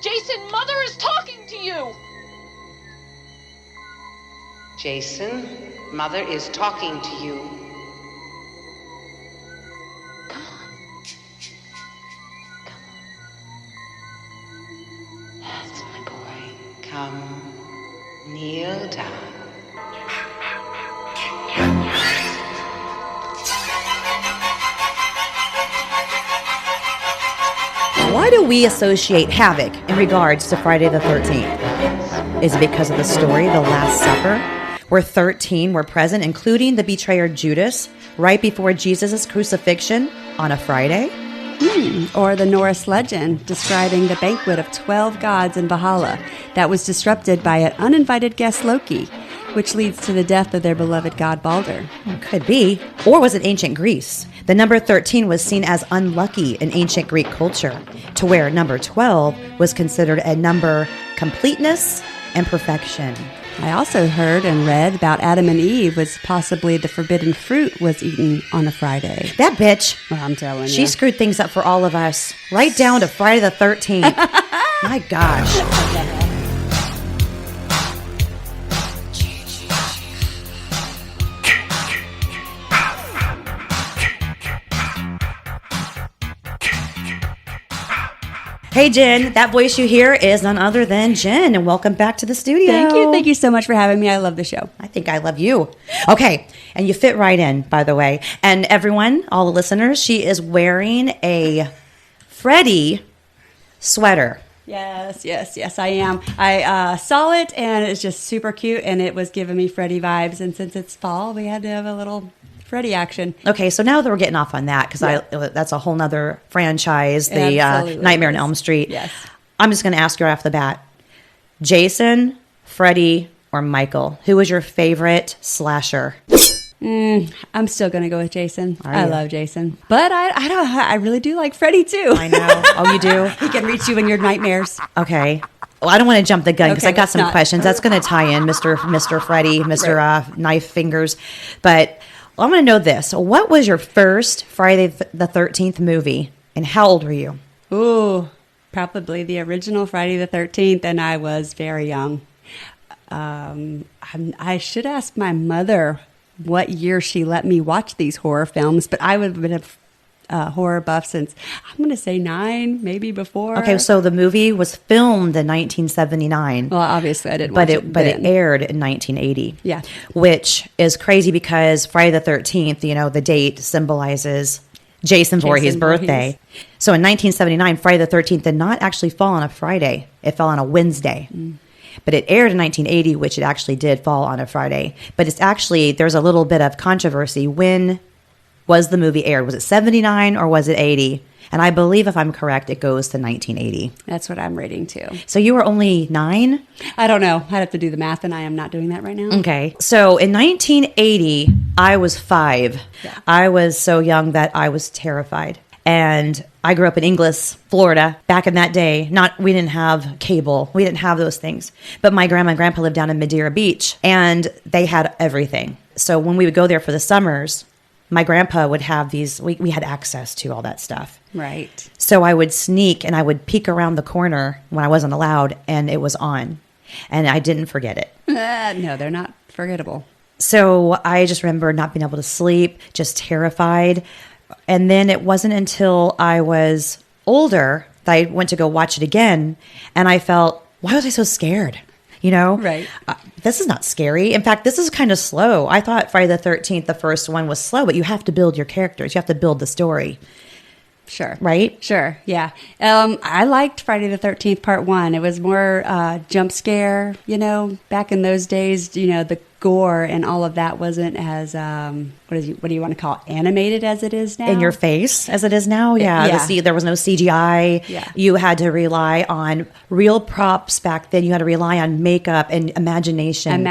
Jason, Mother is talking to you! Jason, Mother is talking to you. Come on. That's my boy. Come, kneel down. Why do we associate havoc in regards to Friday the 13th? Is it because of the story, the Last Supper, where 13 were present, including the betrayer Judas, right before Jesus' crucifixion on a Friday? Or the Norse legend describing the banquet of 12 gods in Valhalla that was disrupted by an uninvited guest Loki, which leads to the death of their beloved god Balder. Could be. Or was it ancient Greece? The number 13 was seen as unlucky in ancient Greek culture, to where number 12 was considered a number completeness and perfection. I also heard and read about Adam and Eve was possibly the forbidden fruit was eaten on a Friday. That bitch. Well, I'm telling you. She screwed things up for all of us. Right down to Friday the 13th. My gosh. Hey, Jen, that voice you hear is none other than Jen, and welcome back to the studio. Thank you. Thank you so much for having me. I love the show. I think I love you. Okay, and you fit right in, by the way. And everyone, all the listeners, she is wearing a Freddie sweater. Yes, I am. I saw it, and it's just super cute, and it was giving me Freddie vibes. And since it's fall, we had to have a little Freddie action. Okay, so now that we're getting off on that, because that's a whole nother franchise, the Nightmare on Elm Street. Yes. I'm just going to ask you right off the bat. Jason, Freddie, or Michael, who was your favorite slasher? I'm still going to go with Jason. I love Jason. But I really do like Freddie, too. I know. Oh, you do? He can reach you in your nightmares. Okay. Well, I don't want to jump the gun because Okay, I got some let's not. questions. That's going to tie in Mr. Freddie, Mr. Knife Fingers. But I want to know this. What was your first Friday the 13th movie, and how old were you? Ooh, probably the original Friday the 13th, and I was very young. I should ask my mother what year she let me watch these horror films, but I would have been a horror buff since, I'm going to say 9, maybe before. Okay, so the movie was filmed in 1979. Well, obviously I didn't watch it But then. it aired in 1980. Yeah. Which is crazy because Friday the 13th, the date symbolizes Jason Voorhees' birthday. So in 1979, Friday the 13th did not actually fall on a Friday. It fell on a Wednesday. But it aired in 1980, which it actually did fall on a Friday. But it's actually, there's a little bit of controversy. When was the movie aired? Was it 79 or was it 80? And I believe, if I'm correct, it goes to 1980. That's what I'm reading too. So you were only 9? I don't know. I'd have to do the math, and I am not doing that right now. Okay. So in 1980, I was 5. Yeah. I was so young that I was terrified. And I grew up in Inglis, Florida. Back in that day, we didn't have cable. We didn't have those things. But my grandma and grandpa lived down in Madeira Beach, and they had everything. So when we would go there for the summers, my grandpa would have these, we had access to all that stuff. Right. So I would sneak and I would peek around the corner when I wasn't allowed, and it was on. And I didn't forget it. No, they're not forgettable. So I just remember not being able to sleep, just terrified. And then it wasn't until I was older that I went to go watch it again, and I felt, why was I so scared? Right. This is not scary. In fact, this is kind of slow. I thought Friday the 13th, the first one, was slow, but you have to build your characters. You have to build the story. Sure. Right? Sure. Yeah. I liked Friday the 13th Part 1. It was more jump scare, back in those days, the gore and all of that wasn't as, what do you want to call it, animated as it is now? In your face as it is now? Yeah. There was no CGI. Yeah. You had to rely on real props back then. You had to rely on makeup and imagination. And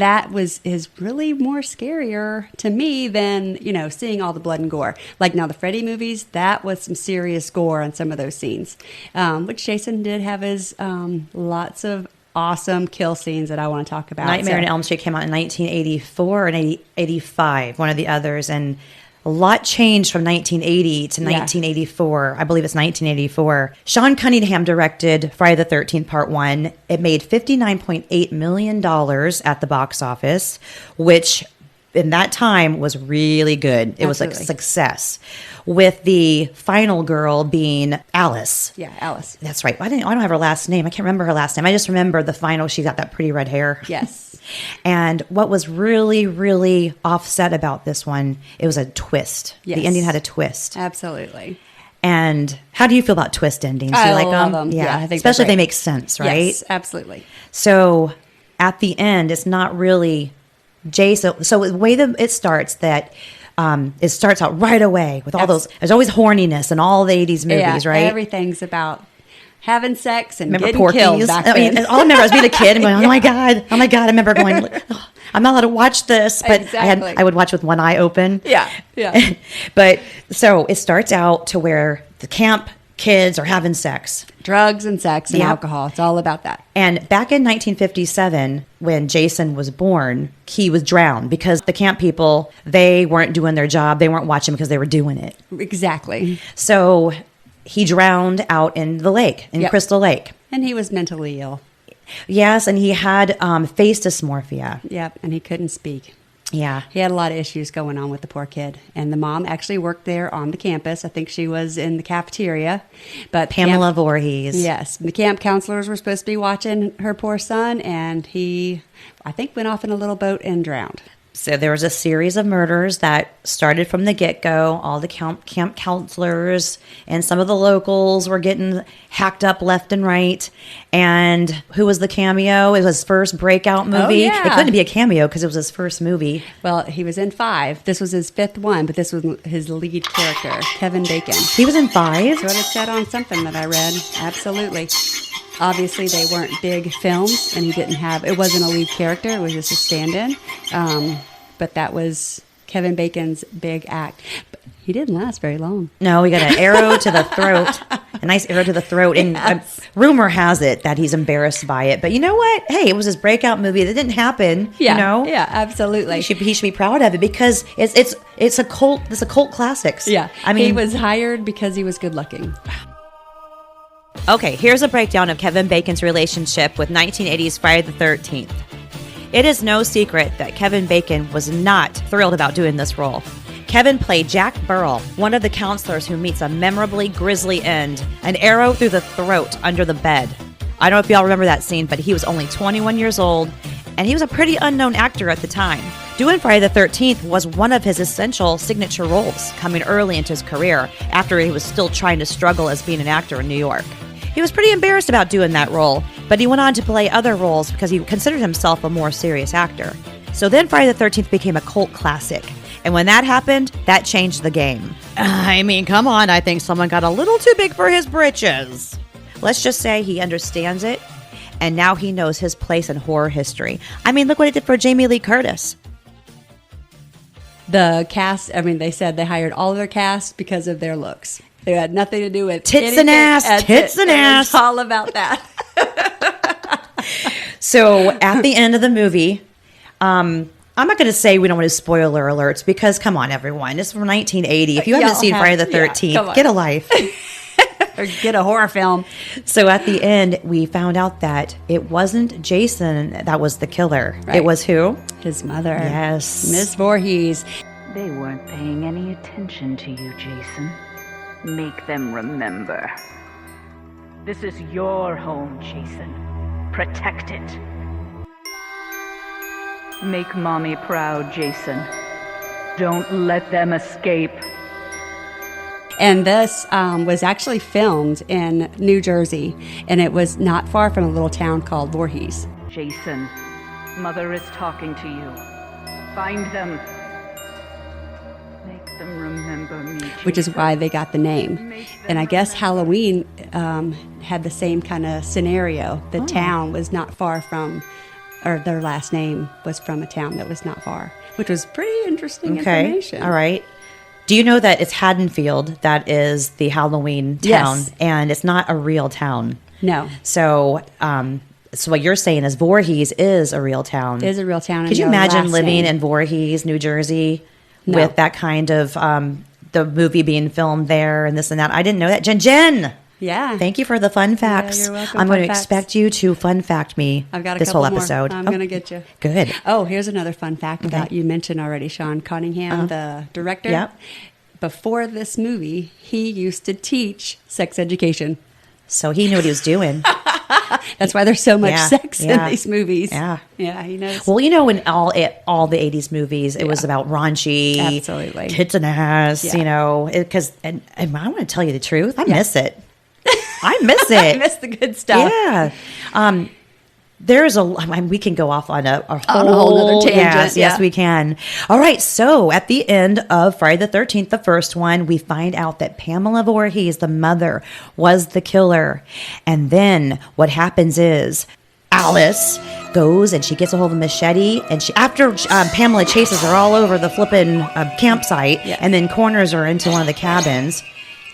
that is really more scarier to me than, seeing all the blood and gore. Like now the Freddy movies, that was some serious gore on some of those scenes, which Jason did have his lots of awesome kill scenes that I want to talk about. Nightmare on Elm Street came out in 1984 and 85, one of the others, and A lot changed from 1980 to 1984. I believe it's 1984. Sean Cunningham directed Friday the 13th Part 1. It made $59.8 million at the box office, which in that time was really good. It was like a success. With the final girl being Alice. Yeah, Alice. That's right. I don't have her last name. I can't remember her last name. I just remember the final. She got that pretty red hair. Yes. And what was really, really offset about this one, it was a twist. Yes. The ending had a twist. Absolutely. And how do you feel about twist endings? Do you like love them? them. Yeah, I think especially if they're they great. make sense, right? Yes, absolutely. So at the end, it's not really Jason. So the way that it starts, it starts out right away with all those. There's always horniness in all the 80s movies, right? Everything's about having sex and Remember getting Porky's? killed back then. All I remember was being a kid and going, oh my God. I remember going, oh, I'm not allowed to watch this. But Exactly. I would watch with one eye open. Yeah. But so it starts out to where the camp kids are having sex. Drugs and sex and Yep. alcohol. It's all about that. And back in 1957, when Jason was born, he was drowned because the camp people, they weren't doing their job. They weren't watching because they were doing it. Exactly. So he drowned out in the lake, in Yep. Crystal Lake. And he was mentally ill. Yes, and he had face dysmorphia. Yep. And he couldn't speak. Yeah. He had a lot of issues going on with the poor kid. And the mom actually worked there on the campus. I think she was in the cafeteria. But Pamela Voorhees. Yes. The camp counselors were supposed to be watching her poor son. And he, I think, went off in a little boat and drowned. So there was a series of murders that started from the get-go. All the camp counselors and some of the locals were getting hacked up left and right. And who was the cameo? It was his first breakout movie. yeah. It couldn't be a cameo because it was his first movie. Well, he was in 5. This was his 5th one, but this was his lead character, Kevin Bacon. He was in 5? That's what it said on something that I read. Absolutely. Obviously, they weren't big films, and it wasn't a lead character. It was just a stand-in. But that was Kevin Bacon's big act. But he didn't last very long. No, he got an arrow to the throat. A nice arrow to the throat. And rumor has it that he's embarrassed by it. But you know what? Hey, it was his breakout movie. That didn't happen. Yeah, You know? yeah, absolutely. He should be proud of it because it's a cult. It's a cult classics. Yeah, I mean, he was hired because he was good-looking. Okay, here's a breakdown of Kevin Bacon's relationship with 1980s Friday the 13th. It is no secret that Kevin Bacon was not thrilled about doing this role. Kevin played Jack Burrell, one of the counselors who meets a memorably grisly end, an arrow through the throat under the bed. I don't know if y'all remember that scene, but he was only 21 years old, and he was a pretty unknown actor at the time. Doing Friday the 13th was one of his essential signature roles, coming early into his career after he was still trying to struggle as being an actor in New York. He was pretty embarrassed about doing that role, but he went on to play other roles because he considered himself a more serious actor. So then Friday the 13th became a cult classic. And when that happened, that changed the game. I mean, come on, I think someone got a little too big for his britches. Let's just say he understands it, and now he knows his place in horror history. I mean, look what it did for Jamie Lee Curtis. The cast, they said they hired all of their cast because of their looks. They had nothing to do with Tits and ass, tits and ass. It's all about that. So at the end of the movie, I'm not going to say we don't want to spoiler alerts because come on, everyone, this is from 1980. If you haven't seen Friday the 13th, get a life. Or get a horror film. So at the end, we found out that it wasn't Jason that was the killer. Right. It was who? His mother. Yes. Miss Vorhees. They weren't paying any attention to you, Jason. Make them remember. This is your home, Jason. Protect it. Make Mommy proud, Jason. Don't let them escape. And this was actually filmed in New Jersey, and it was not far from a little town called Vorhees. Jason, Mother is talking to you. Find them. Make them remember me, Jason. Which is why they got the name. And I guess Halloween had the same kind of scenario. The town was not far from, or their last name was from a town that was not far, which was pretty interesting information. All right. Do you know that it's Haddonfield that is the Halloween town, Yes. and it's not a real town? No. So, so what you're saying is Voorhees is a real town. It is a real town. Could you imagine living in Voorhees, New Jersey, No. with that kind of the movie being filmed there and this and that. I didn't know that. Jen, Yeah. thank you for the fun facts. you're welcome. I'm going to Fun facts. expect you to fun fact me I've got a this couple whole more. episode. I'm going to get you. Good. Oh, here's another fun fact about you mentioned already, Sean Cunningham, the director. Yep. Before this movie, he used to teach sex education. So he knew what he was doing. That's why there's so much Yeah, sex yeah. in these movies. Yeah. Yeah, he knows. Well, you know, in all the 80s movies, it was about raunchy, Absolutely. tits and ass, Yeah. you know, because, and I want to tell you the truth, I miss it. I miss it. I miss the good stuff. Yeah. There's we can go off on a whole nother tangent, Yes, yeah. yes, we can. All right. So at the end of Friday the 13th, the first one, we find out that Pamela Voorhees, the mother, was the killer. And then what happens is Alice goes and she gets a hold of a machete, and she, after Pamela chases her all over the flippin' campsite, Yes. and then corners her into one of the cabins,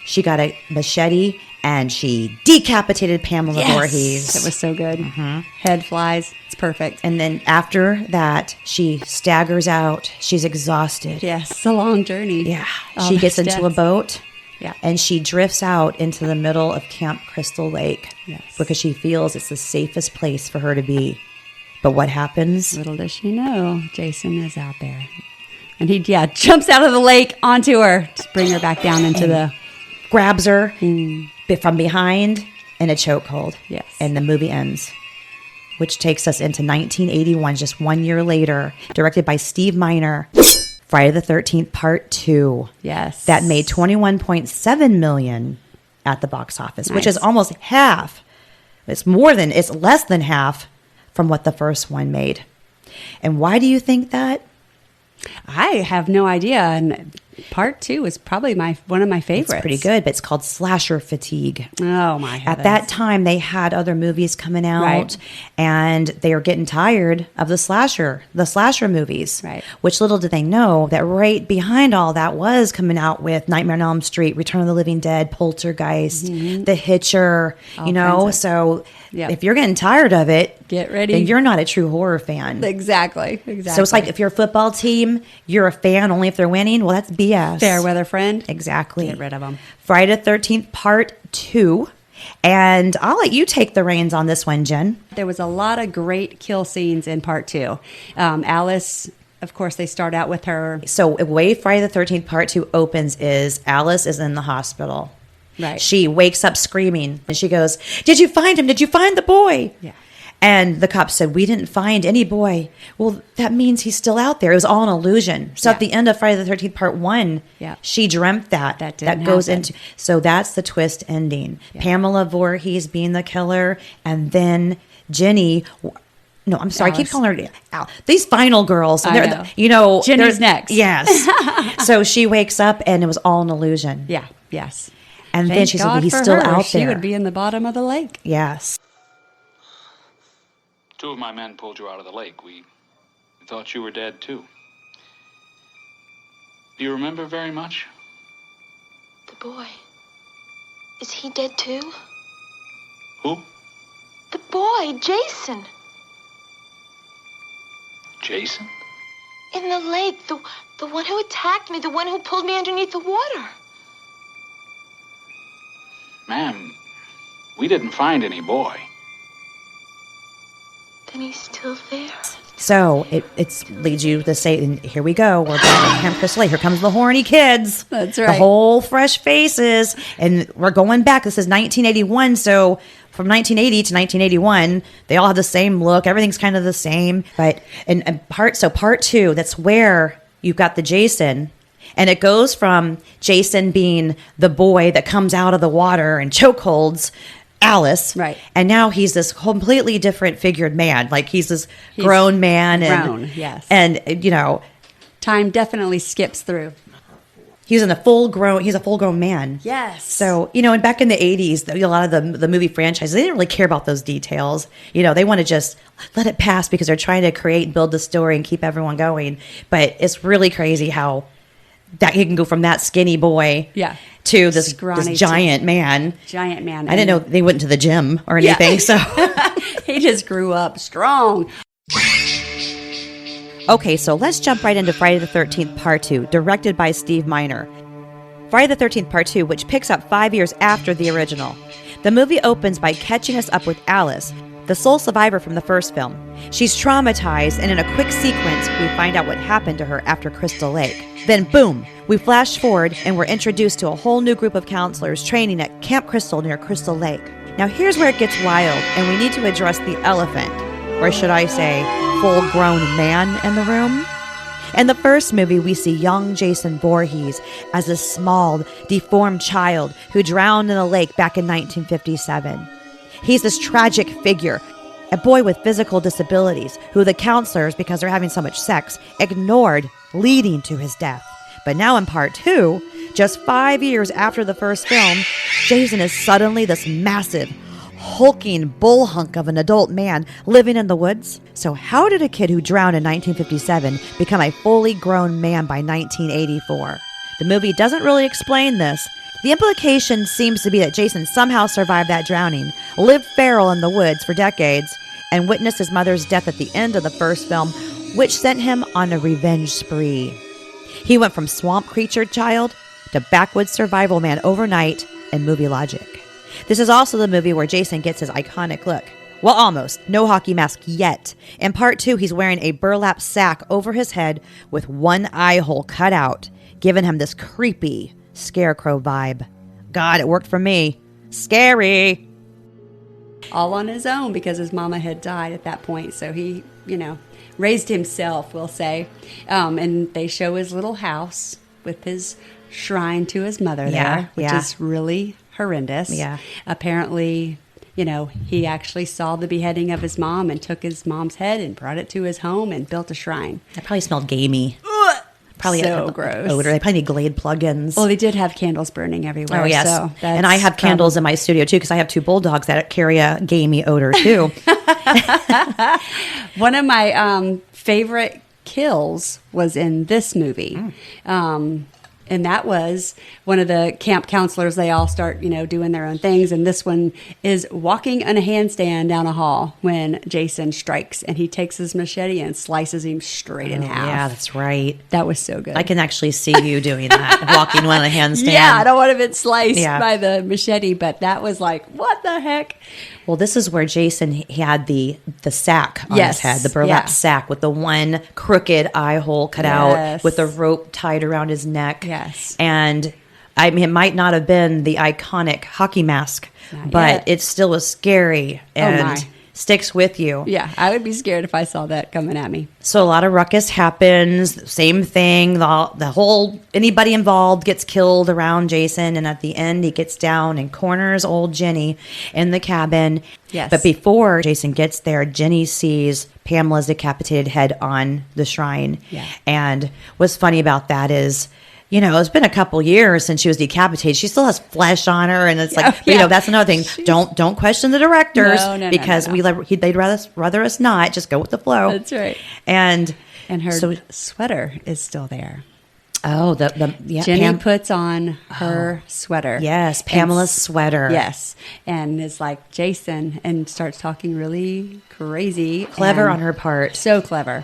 she got a machete and she decapitated Pamela Voorhees. That was so good. Head flies. It's perfect. And then after that, she staggers out. She's exhausted. Yes, it's a long journey. Yeah. All She those gets into a steps. boat. Yeah. And she drifts out into the middle of Camp Crystal Lake. Yes. Because she feels it's the safest place for her to be. But what happens? Little does she know, Jason is out there. And he, jumps out of the lake onto her to bring her back down into the... Grabs her from behind in a chokehold. Yes. And the movie ends. Which takes us into 1981, just 1 year later, directed by Steve Miner. Friday the 13th, Part 2. Yes. That made $21.7 million at the box office, which is Nice. almost half. It's less than half from what the first one made. And why do you think that? I have no idea. And part 2 is probably one of my favorites. It's pretty good, but it's called slasher fatigue. Oh, my heavens. At that time, they had other movies coming out, Right. and they were getting tired of the slasher movies. Right. Which little did they know that right behind all that was coming out with Nightmare on Elm Street, Return of the Living Dead, Poltergeist, The Hitcher. All you know, kinds of- so Yep. if you're getting tired of it, Get ready. Then you're not a true horror fan. Exactly. So it's like if you're a football team, you're a fan only if they're winning. Well, that's BS. Fair weather friend. Exactly. Get rid of 'em. Friday the 13th, Part 2. And I'll let you take the reins on this one, Jen. There was a lot of great kill scenes in part 2. Alice, of course, they start out with her. So the way Friday the 13th, Part 2 opens is Alice is in the hospital. Right. She wakes up screaming and she goes, "Did you find him? Did you find the boy?" Yeah. And the cops said, "We didn't find any boy." Well, that means he's still out there. It was all an illusion. So Yeah. at the end of Friday the 13th, Part 1, Yeah. she dreamt that. That didn't goes happen. into. So that's the twist ending. Pamela Voorhees being the killer, and then Jenny. No, I'm sorry. I keep Alice. calling her Al. These final girls. I they're know. You know, Jenny's they're- next. Yes. So she wakes up and it was all an illusion. Yeah. Yes. And then Thank she said, God "Well, he's for still her. out She there." would be in the bottom of the lake. Yes. Two of my men pulled you out of the lake. We thought you were dead, too. Do you remember very much? The boy. Is he dead too? Who? The boy, Jason. Jason? In the lake. The one who attacked me. The one who pulled me underneath the water. Ma'am, we didn't find any boy. Then he's still there. So it leads you to say, and here we go. We're back at Camp Crystal Lake. Here comes the horny kids. That's The right. whole fresh faces. And we're going back. This is 1981. So from 1980 to 1981, they all have the same look. Everything's kind of the same. But part 2, that's where you've got the Jason. And it goes from Jason being the boy that comes out of the water and chokeholds Alice. Right. And now he's this completely different figured man. Like he's this grown man. grown, yes. And, you know, Time definitely skips through. he's a full grown man. Yes. So, you know, and back in the 80s, a lot of the movie franchises, they didn't really care about those details. You know, they want to just let it pass because they're trying to create and build the story and keep everyone going. But it's really crazy how that he can go from that skinny boy Yeah. to this Scrawny giant man. Giant man. I didn't know they went to the gym or Yeah. anything. So, He just grew up strong. Okay, so let's jump right into Friday the 13th Part 2, directed by Steve Miner. Friday the 13th Part 2, which picks up 5 years after the original. The movie opens by catching us up with Alice, the sole survivor from the first film. She's traumatized, and in a quick sequence, we find out what happened to her after Crystal Lake. Then, boom, we flash forward, and we're introduced to a whole new group of counselors training at Camp Crystal near Crystal Lake. Now, here's where it gets wild, and we need to address the elephant, or should I say, full-grown man in the room. In the first movie, we see young Jason Voorhees as a small, deformed child who drowned in a lake back in 1957. He's this tragic figure, a boy with physical disabilities who the counselors, because they're having so much sex, ignored, leading to his death. But now in Part 2, just 5 years after the first film, Jason is suddenly this massive, hulking bull hunk of an adult man living in the woods. So how did a kid who drowned in 1957 become a fully grown man by 1984? The movie doesn't really explain this. The implication seems to be that Jason somehow survived that drowning, lived feral in the woods for decades, and witnessed his mother's death at the end of the first film, which sent him on a revenge spree. He went from swamp creature child to backwoods survival man overnight in movie logic. This is also the movie where Jason gets his iconic look. Well, almost. No hockey mask yet. In Part 2, he's wearing a burlap sack over his head with one eye hole cut out, giving him this creepy scarecrow vibe. God, it worked for me. Scary. All on his own because his mama had died at that point. So he, raised himself, we'll say. And they show his little house with his shrine to his mother there, which is really horrendous. Yeah. Apparently, he actually saw the beheading of his mom and took his mom's head and brought it to his home and built a shrine. That probably smelled gamey. Probably so gross. Odor. They probably need Glade plugins. Well, they did have candles burning everywhere. Oh, yes. So and I have candles in my studio, too, because I have two bulldogs that carry a gamey odor, too. One of my favorite kills was in this movie. And that was one of the camp counselors. They all start, doing their own things. And this one is walking on a handstand down a hall when Jason strikes. And he takes his machete and slices him straight in half. Yeah, that's right. That was so good. I can actually see you doing that, walking on a handstand. Yeah, I don't want to get sliced by the machete. But that was like, what the heck? Well, this is where Jason he had the sack on his head, the burlap sack with the one crooked eye hole cut out with the rope tied around his neck. Yes. And I mean, it might not have been the iconic hockey mask, but it still was scary and sticks with you. Yeah, I would be scared if I saw that coming at me. So a lot of ruckus happens. Same thing. The whole anybody involved gets killed around Jason, and at the end he gets down and corners old Jenny in the cabin. Yes. But before Jason gets there, Jenny sees Pamela's decapitated head on the shrine. Yeah. And what's funny about that is, it's been a couple years since she was decapitated. She still has flesh on her, and it's like, that's another thing. Don't question the directors because they'd rather us not just go with the flow. That's right. And her sweater is still there. Oh, Jenny puts on her sweater. Yes, Pamela's sweater. Yes, and is like Jason and starts talking really crazy, clever on her part. So clever.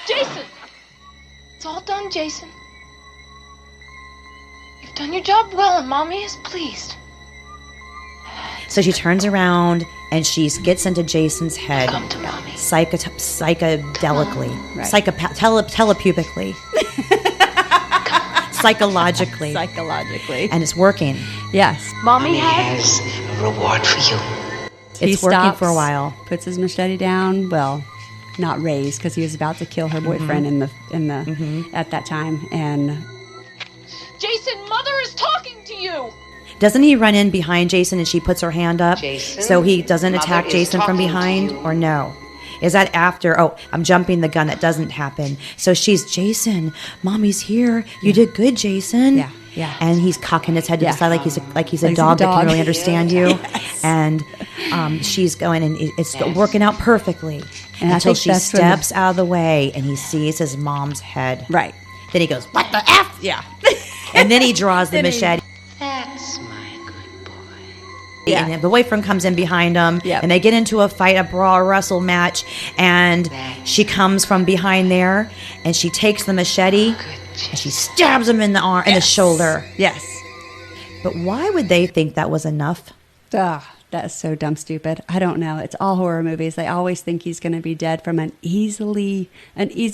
Jason, it's all done, Jason. You've done your job well, and Mommy is pleased. So she turns around and she gets into Jason's head. Come to Mommy. Psychedelically. Right. Telepubically. Psychologically. And it's working. Yes. Mommy has a reward for you. It's working for a while. Puts his machete down. Well, not raised because he was about to kill her boyfriend in the at that time. And Jason, Mother is talking to you. Doesn't he run in behind Jason and she puts her hand up Jason, so he doesn't Mother attack is Jason from talking behind, to you. or no? Is that after? Oh, I'm jumping the gun. That doesn't happen. So she's, Jason, Mommy's here. You did good, Jason. Yeah. And he's cocking his head to the side like he's a dog that can really understand you. Yes. And she's going, and it's working out perfectly and until she steps out of the way and he sees his mom's head. Right. Then he goes, "What the F?" Yeah. And then he draws the machete. That's my good boy. And the boyfriend comes in behind him, and they get into a fight, a brawl, wrestle match, and she comes from behind there, and she takes the machete, and she stabs him in the arm, in the shoulder. Yes. But why would they think that was enough? Ugh, that is so dumb stupid. I don't know. It's all horror movies. They always think he's going to be dead from an easy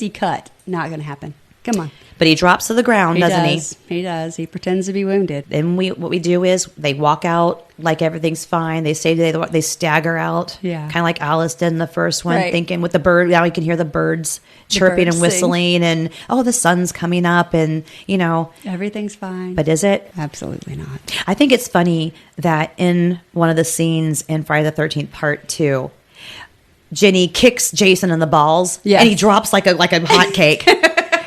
cut. Not going to happen. Come on. But he drops to the ground, doesn't he? He does. He pretends to be wounded. And what we do is they walk out like everything's fine. They say they stagger out, kind of like Alice did in the first one, thinking with the bird. Now you can hear the birds chirping and whistling, and the sun's coming up, and everything's fine. But is it? Absolutely not. I think it's funny that in one of the scenes in Friday the 13th Part 2, Jenny kicks Jason in the balls, and he drops like a hot cake.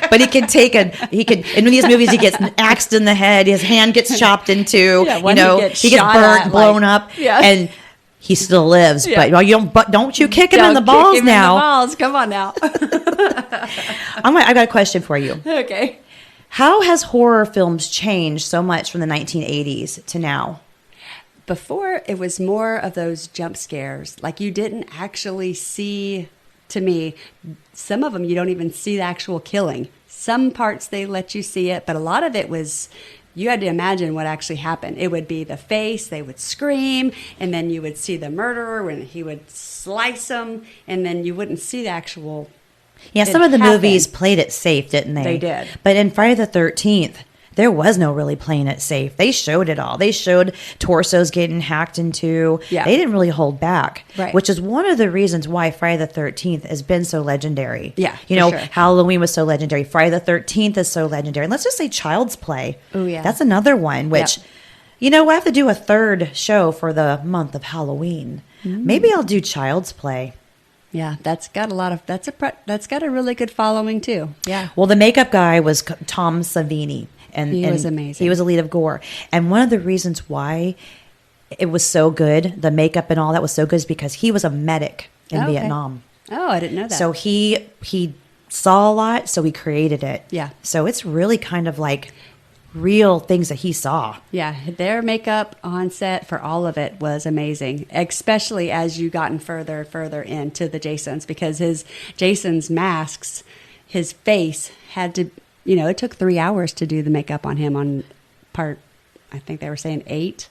But in these movies, he gets axed in the head. His hand gets chopped into, he gets burnt, blown up, and he still lives. Yeah. But don't you kick him in the balls now. In the balls. Come on now. I got a question for you. Okay. How has horror films changed so much from the 1980s to now? Before, it was more of those jump scares. Like you didn't actually see, to me, some of them you don't even see the actual killing. Some parts they let you see it, but a lot of it was, you had to imagine what actually happened. It would be the face, they would scream, and then you would see the murderer when he would slice them, and then you wouldn't see the actual. Yeah, some of the movies played it safe, didn't they? They did. But in Friday the 13th, there was no really playing it safe. They showed it all. They showed torsos getting hacked into. Yeah. They didn't really hold back, which is one of the reasons why Friday the 13th has been so legendary. Yeah, sure. Halloween was so legendary. Friday the 13th is so legendary. And let's just say Child's Play. Oh, yeah. That's another one, which, we have to do a third show for the month of Halloween. Maybe I'll do Child's Play. Yeah, that's got that's got a really good following too. Yeah. Well, the makeup guy was Tom Savini. And he was amazing. He was the lead of Gore. And one of the reasons why it was so good, the makeup and all that was so good, is because he was a medic in Vietnam. Oh, I didn't know that. So he saw a lot, so he created it. Yeah. So it's really kind of like real things that he saw. Yeah, their makeup on set for all of it was amazing, especially as you gotten further into the Jasons, because Jason's masks, his face had to... it took 3 hours to do the makeup on him on part, I think they were saying 8,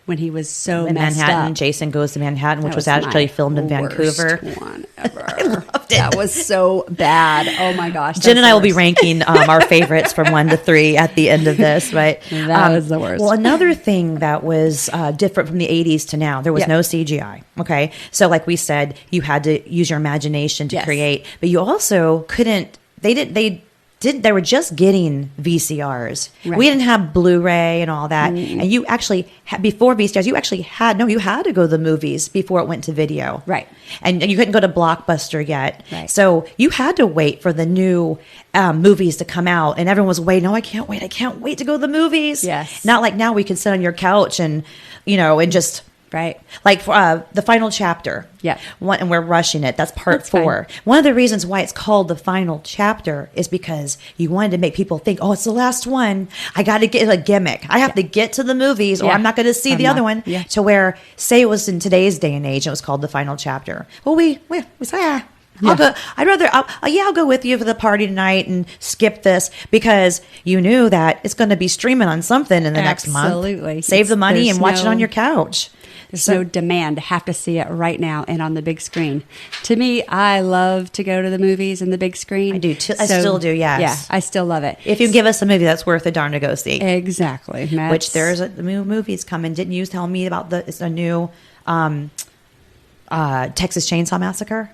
when he was so in messed Manhattan. up. Jason Goes to Manhattan, which was actually filmed in Vancouver. One ever. I loved it. That was so bad. Oh my gosh. Jen and I will be ranking our favorites from 1 to 3 at the end of this, right? That was the worst. Well, another thing that was different from the 80s to now, there was no CGI. Okay. So like we said, you had to use your imagination to create, but you also couldn't, they were just getting VCRs. Right. We didn't have Blu-ray and all that. Mm-hmm. And you actually, before VCRs, you had to go to the movies before it went to video. Right. And you couldn't go to Blockbuster yet. Right. So you had to wait for the new movies to come out. And everyone was waiting, I can't wait to go to the movies. Yes. Not like now we can sit on your couch and, and just... Right. Like the final chapter. Yeah. And we're rushing it. That's part 4. Fine. One of the reasons why it's called the final chapter is because you wanted to make people think, it's the last one. I got to get a gimmick. I have to get to the movies or I'm not going to see the other one. Yeah. To where, say it was in today's day and age, it was called the final chapter. Well, we say, I'll go. I'll go with you for the party tonight and skip this because you knew that it's going to be streaming on something in the next month. Absolutely. Save the money and watch it on your couch. There's no demand to have to see it right now and on the big screen. To me, I love to go to the movies in the big screen. I do too. I still do, yes. Yeah, I still love it. If you give us a movie that's worth a darn to go see. Exactly. Which there's a new movies coming. Didn't you tell me about it's a new Texas Chainsaw Massacre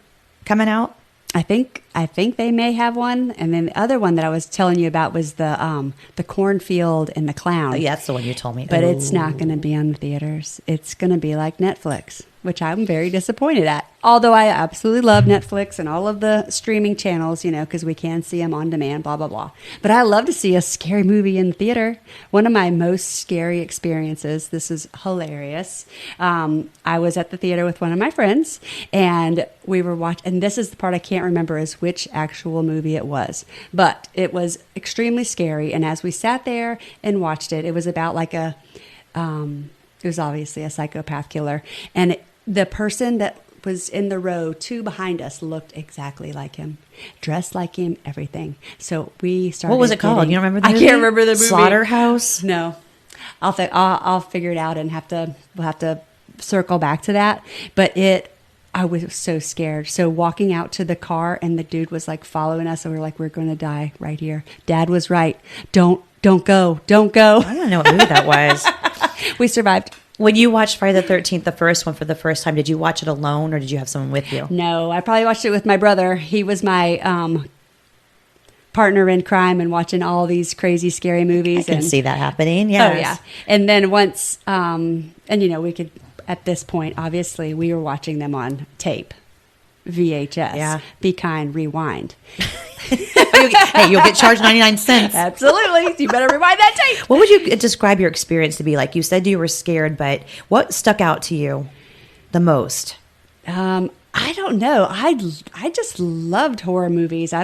coming out? I think they may have one, and then the other one that I was telling you about was the cornfield and the clown. Oh, yeah, that's the one you told me. But it's not going to be on the theaters. It's going to be like Netflix, which I'm very disappointed at. Although I absolutely love Netflix and all of the streaming channels, because we can see them on demand, blah, blah, blah. But I love to see a scary movie in the theater. One of my most scary experiences, this is hilarious. I was at the theater with one of my friends, and we were watching, and this is the part I can't remember is which actual movie it was. But it was extremely scary, and as we sat there and watched it, it was about like it who's obviously a psychopath killer. And the person that was in the row 2 behind us looked exactly like him, dressed like him, everything. So we started. What was it called? You don't remember the movie? I can't remember the movie. Slaughterhouse? No. I'll figure it out and we'll have to circle back to that. But I was so scared. So walking out to the car and the dude was like following us and we were like, we're going to die right here. Dad was right. Don't go. Don't go. I don't know what movie that was. We survived. When you watched Friday the 13th, the first one, for the first time, did you watch it alone or did you have someone with you? No, I probably watched it with my brother. He was my partner in crime and watching all these crazy, scary movies. I can see that happening, yes. Oh, yeah. And then once, we could, at this point, obviously, we were watching them on tape, VHS. Yeah. Be kind, rewind. Hey, you'll get charged 99 cents. Absolutely. You better rewind that tape. What would you describe your experience to be like? You said you were scared, but what stuck out to you the most? I don't know. I just loved horror movies. I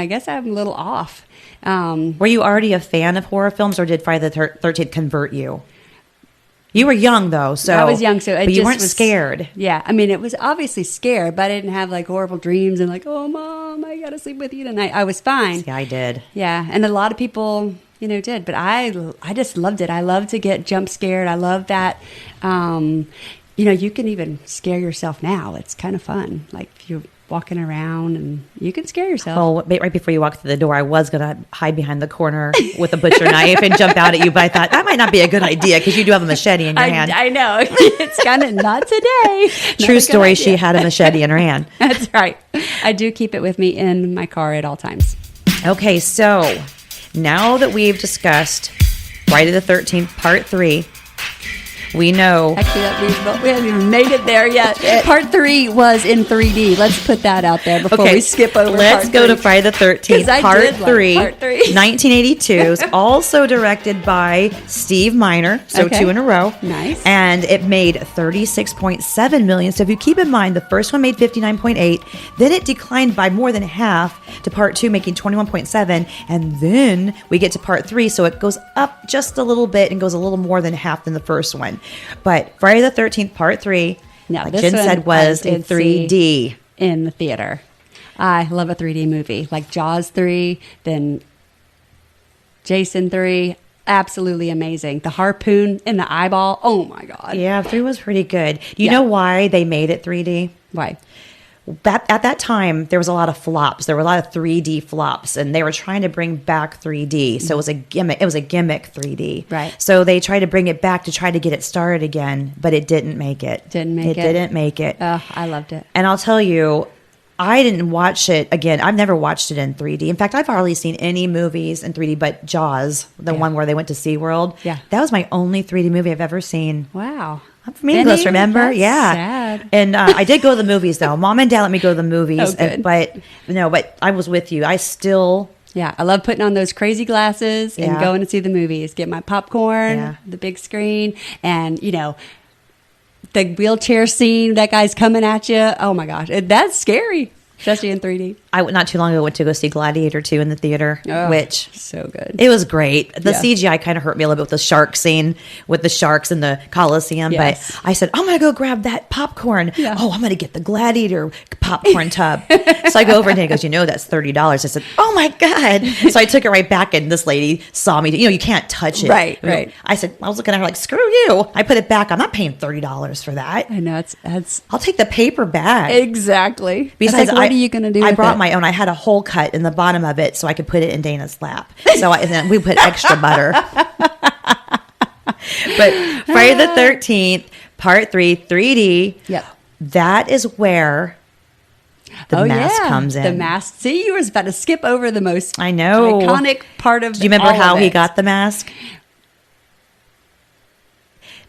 guess I'm a little off. Were you already a fan of horror films, or did Friday the 13th convert you? You were young, though, so I was young, so but you weren't scared. Yeah, I mean, it was obviously scared, but I didn't have like horrible dreams and like, oh, Mom, I gotta sleep with you tonight. I was fine. Yeah, I did. Yeah, and a lot of people, did, but I just loved it. I love to get jump scared. I love that. You can even scare yourself now. It's kind of fun. Like if you're walking around and you can scare yourself. Well, right before you walked through the door, I was going to hide behind the corner with a butcher knife and jump out at you, but I thought that might not be a good idea because you do have a machete in your hand. I know. It's kind of not today. True story, she had a machete in her hand. That's right. I do keep it with me in my car at all times. Okay, so now that we've discussed Friday the 13th, Part 3, we know. Actually, we haven't even made it there yet. Part 3 was in 3D. Let's put that out there before we skip over. Let's go to Friday the 13th, Part 3, 1982. Also directed by Steve Miner, so 2 in a row. Nice. And it made $36.7 million. So if you keep in mind, the first one made $59.8, then it declined by more than half to Part 2, making $21.7, and then we get to Part 3, so it goes up just a little bit and goes a little more than half than the first one. But Friday the 13th, Part 3, now, like Jen said, was in 3D. In the theater. I love a 3D movie. Like Jaws 3, then Jason 3. Absolutely amazing. The harpoon in the eyeball. Oh, my God. Yeah, 3 was pretty good. Do you know why they made it 3D? Why? At that time, there was a lot of flops. There were a lot of 3D flops, and they were trying to bring back 3D. So it was a gimmick. It was a gimmick 3D. Right. So they tried to bring it back to try to get it started again, but it didn't make it. It didn't make it. Oh, I loved it. And I'll tell you, I didn't watch it again. I've never watched it in 3D. In fact, I've hardly seen any movies in 3D but Jaws, the one where they went to SeaWorld. Yeah. That was my only 3D movie I've ever seen. Wow. I'm from English, remember? That's yeah. sad. And I did go to the movies, though. Mom and Dad let me go to the movies. Oh, good. But I was with you. I still... Yeah, I love putting on those crazy glasses and going to see the movies. Get my popcorn, the big screen, and, the wheelchair scene, that guy's coming at you. Oh, my gosh. That's scary, especially in 3D. Not too long ago, went to go see Gladiator 2 in the theater, which... So good. It was great. The CGI kind of hurt me a little bit with the shark scene, with the sharks in the Coliseum. Yes. But I said, I'm going to go grab that popcorn. Yeah. Oh, I'm going to get the Gladiator popcorn tub. So I go over and he goes, that's $30. I said, oh, my God. So I took it right back, and this lady saw me. You can't touch it. Right. I said, I was looking at her like, screw you. I put it back. I'm not paying $30 for that. I know. It's I'll take the paper back. Exactly. Besides, what are you going to do I with brought it? my own. I had a hole cut in the bottom of it so I could put it in Dana's lap. And then we put extra butter. But Friday the 13th, Part 3, 3D. Yep. That is where the mask comes in. The mask. See, you were about to skip over the most iconic part of. Do you remember how he got the mask?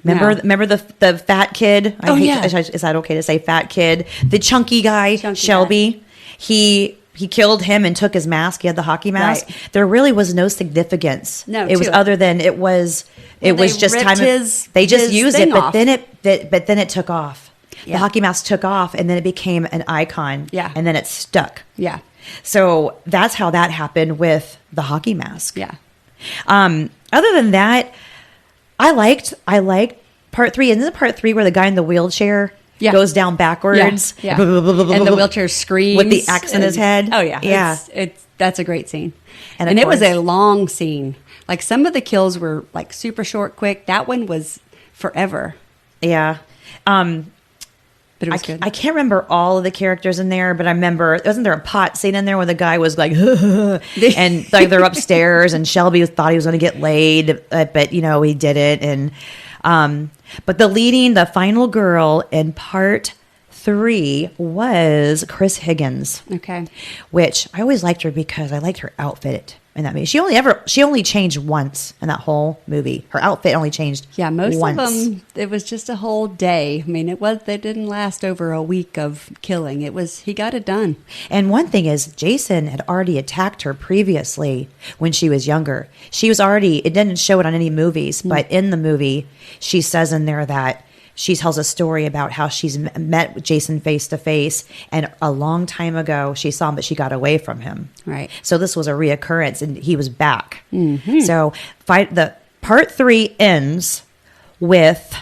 Remember the fat kid? Is that okay to say fat kid? The chunky guy, Shelby. He killed him and took his mask. He had the hockey mask. Right. There really was no significance. No, it was other than it was just time. They just used it, but then it took off. Yeah. The hockey mask took off, and then it became an icon. Yeah, and then it stuck. Yeah. So that's how that happened with the hockey mask. Yeah. Other than that, I liked part 3, isn't it part 3 where the guy in the wheelchair Yeah. goes down backwards? Yeah. And the wheelchair screams. With the axe in his head? Oh, yeah. Yeah. That's a great scene. And And of it was course- a long scene. Like some of the kills were like super short, quick. That one was forever. Yeah. But it was good. I can't remember all of the characters in there, but I remember, wasn't there a pot scene in there where the guy was like, and like they're upstairs and Shelby thought he was going to get laid, but you know, he didn't. And, but the final girl in part 3 was Chris Higgins. Okay. Which I always liked her because I liked her outfit in that movie. She only changed once in that whole movie. Her outfit only changed Yeah, most once. of them, it was just a whole day. I mean, they didn't last over a week of killing. He got it done. And one thing is, Jason had already attacked her previously when she was younger. She was already, it didn't show it on any movies, but in the movie, she says in there that she tells a story about how she's met with Jason face to face, and a long time ago she saw him, but she got away from him. Right. So this was a reoccurrence, and he was back. Mm-hmm. So the part 3 ends with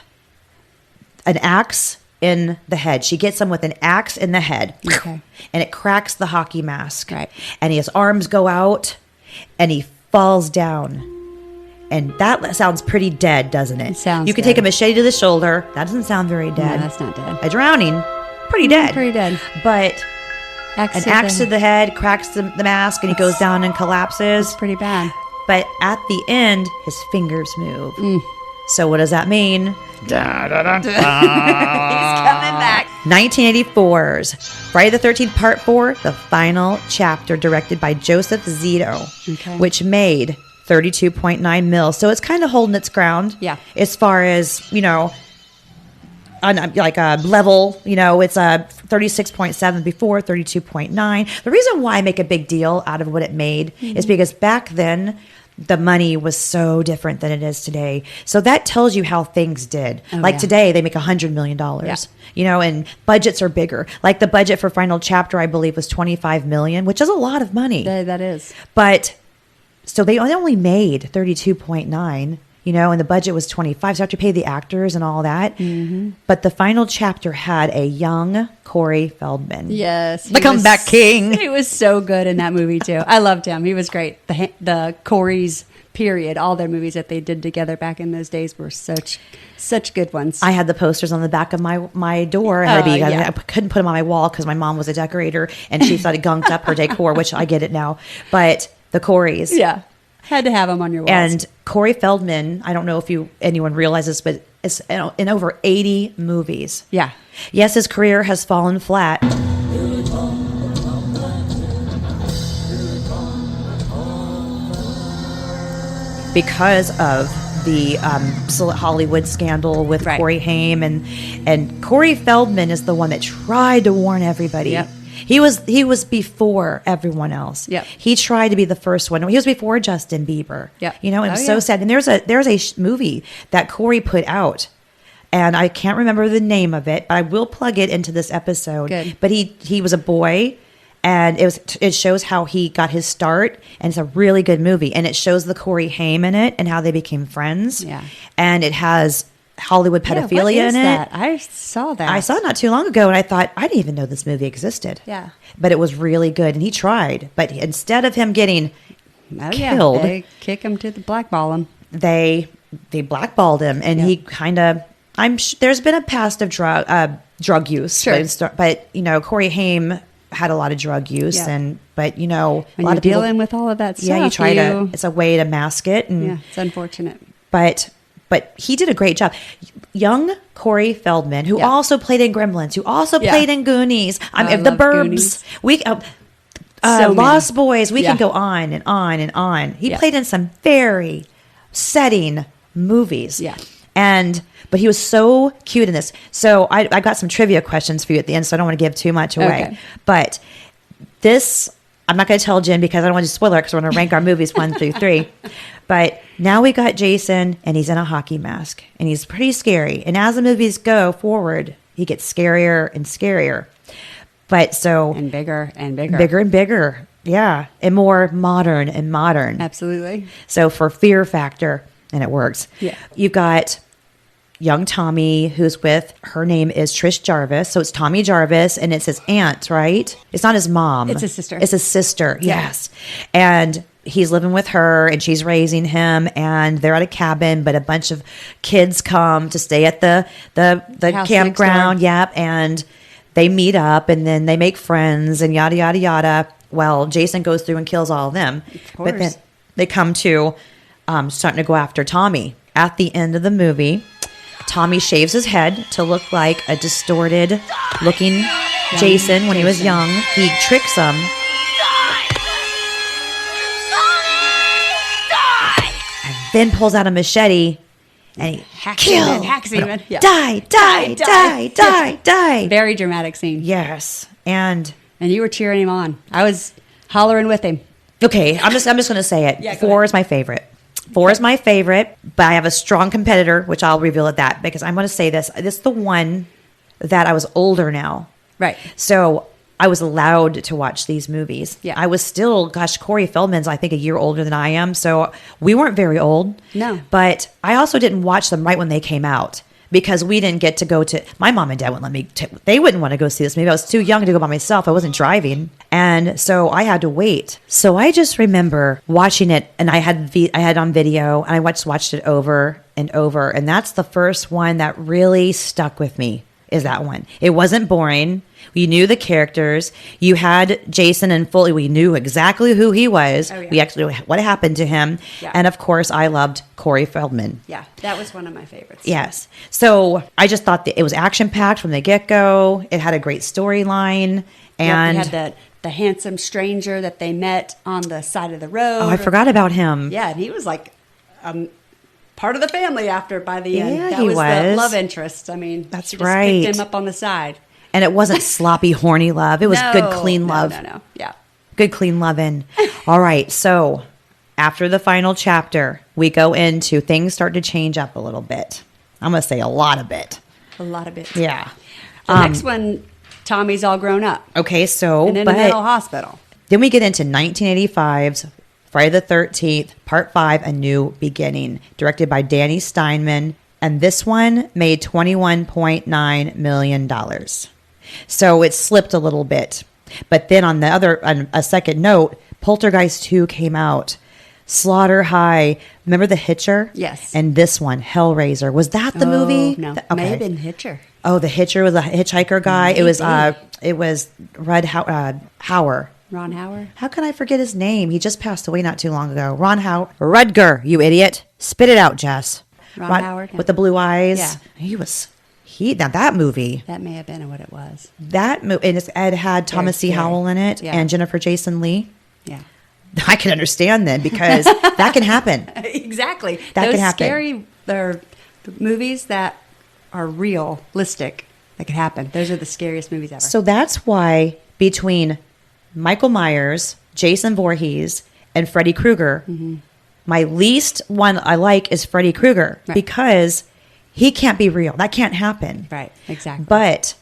an axe in the head. She gets him with an axe in the head, Okay. and it cracks the hockey mask. Right. And his arms go out, and he falls down. And that sounds pretty dead, doesn't it? It sounds You could dead. take a machete to the shoulder. That doesn't sound very dead. No, that's not dead. A drowning, pretty dead. Pretty dead. But an axe to the head cracks the mask, and he goes down and collapses. Pretty bad. But at the end, his fingers move. So what does that mean? He's coming back. 1984's Friday the 13th Part 4, the final chapter, directed by Joseph Zito, Okay. which made 32.9 mil. So it's kind of holding its ground. Yeah. As far as, you know, on like a level, you know, it's a 36.7 before, 32.9. The reason why I make a big deal out of what it made is because back then the money was so different than it is today. So that tells you how things did. Like yeah. today, they make $100 million, you know, and budgets are bigger. Like the budget for Final Chapter, I believe, was $25 million, which is a lot of money. That is. But so they only made 32.9, you know, and the budget was 25. So after you pay the actors and all that. Mm-hmm. But the Final Chapter had a young Corey Feldman. Yes. The comeback king. He was so good in that movie, too. I loved him. He was great. The Corey's period, all their movies that they did together back in those days were such good ones. I had the posters on the back of my door. I couldn't put them on my wall because my mom was a decorator and she thought it gunked up her decor, which I get it now. But the Coreys. Yeah. Had to have them on your walls. And Corey Feldman, I don't know if anyone realizes, but it's in over 80 movies. Yeah. Yes, his career has fallen flat. Because of the Hollywood scandal with Right. Corey Haim, and Corey Feldman is the one that tried to warn everybody. Yep. He was before everyone else. Yep. He tried to be the first one. He was before Justin Bieber. Yep. You know, and it was Oh, so yeah. sad. And there's a movie that Corey put out, and I can't remember the name of it, but I will plug it into this episode. Good. But he was a boy, and it shows how he got his start, and it's a really good movie. And it shows the Corey Haim in it and how they became friends. Yeah. And it has Hollywood pedophilia what is in it. that? I saw that. I saw it not too long ago, and I thought, I didn't even know this movie existed. Yeah. But it was really good, and he tried. But instead of him getting killed, They kick him to the blackball him. they blackballed him, and he kind of. There's been a past of drug use, Sure. but you know, Corey Haim had a lot of drug use, Yeah. but you know, When a lot you're of people, dealing with all of that stuff. yeah, you try to. It's a way to mask it, and Yeah, it's unfortunate. but he did a great job. Young Corey Feldman, who Yeah. also played in Gremlins, who also Yeah. played in Goonies, I The love Burbs, Goonies. So Lost many. Boys. We Yeah. can go on and on and on. He Yeah. played in some very setting movies. Yeah. But he was so cute in this. So I got some trivia questions for you at the end, so I don't want to give too much away. Okay. But this, I'm not going to tell Jen because I don't want to spoil it because we're going to rank our movies 1 through 3. But now we got Jason, and he's in a hockey mask, and he's pretty scary. And as the movies go forward, he gets scarier and scarier. But so And bigger and bigger. bigger and bigger, yeah, and more modern and modern. Absolutely. So for fear factor, and it works. Yeah. You've got young Tommy who's with, her name is Trish Jarvis. So it's Tommy Jarvis, and it's his aunt, right? It's not his mom. It's his sister. It's his sister, yes. And he's living with her, and she's raising him, and they're at a cabin, but a bunch of kids come to stay at the House campground. next door. Yep. And they meet up, and then they make friends, and yada, yada, yada. Well, Jason goes through and kills all of them. But then they come to starting to go after Tommy. At the end of the movie, Tommy shaves his head to look like a distorted looking Jason when he was young. He tricks him. And then pulls out a machete and he hacks him in. Yeah. Die. Very dramatic scene. Yes. And you were cheering him on. I was hollering with him. okay, I'm just going to say it. Yeah, go 4 ahead. is my favorite. 4 is my favorite, but I have a strong competitor, which I'll reveal at that, because I'm going to say this. This is the one that I was older now. Right. So I was allowed to watch these movies. Yeah. I was still, Corey Feldman's, I think, a year older than I am. So we weren't very old. No. But I also didn't watch them right when they came out, because we didn't get to go to, my mom and dad wouldn't let me, they wouldn't want to go see this movie. I was too young to go by myself. I wasn't driving. And so I had to wait. So I just remember watching it, and I had on video, and I watched it over and over. And that's the first one that really stuck with me, is that one. It wasn't boring. We knew the characters. You had Jason and Foley. We knew exactly who he was. Oh, yeah. We actually knew what happened to him. Yeah. And of course, I loved Corey Feldman. Yeah, that was one of my favorites. Yes. So I just thought that it was action packed from the get go. It had a great storyline. And you had the handsome stranger that they met on the side of the road. oh, I forgot about him. Yeah, and he was like part of the family by the end. Yeah, That he was the was. love interest. I mean, That's she just right. picked him up on the side. And it wasn't sloppy, horny love. It was good, clean love. No. Yeah. Good, clean loving. All right. So after the final chapter, we go into things start to change up a little bit. I'm going to say a lot of bit. A lot of it. Yeah. The next one, Tommy's all grown up Okay. So, and in a mental hospital. then we get into 1985's Friday the 13th, Part 5, A New Beginning, directed by Danny Steinman. And this one made $21.9 million. So it slipped a little bit. But then on a second note, Poltergeist 2 came out. Slaughter High. Remember The Hitcher? Yes. And this one, Hellraiser. Was that the movie? No, Okay. may have been Hitcher. Oh, The Hitcher was a hitchhiker guy. Maybe. It was Hauer. Ron Howard. How can I forget his name? He just passed away not too long ago. Ron Howard. Rudger, you idiot. Spit it out, Jess. Ron Howard, yeah. With the blue eyes. Yeah. Now that movie. That may have been what it was. That movie, and it had Thomas C. scary. Howell in it, Yeah. and Jennifer Jason Leigh. Yeah. I can understand then, because that can happen. Exactly. That Those can happen. scary movies that are realistic that could happen. Those are the scariest movies ever. So that's why between Michael Myers, Jason Voorhees, and Freddy Krueger, my least one I like is Freddy Krueger, Right. because he can't be real. That can't happen. Right, exactly. But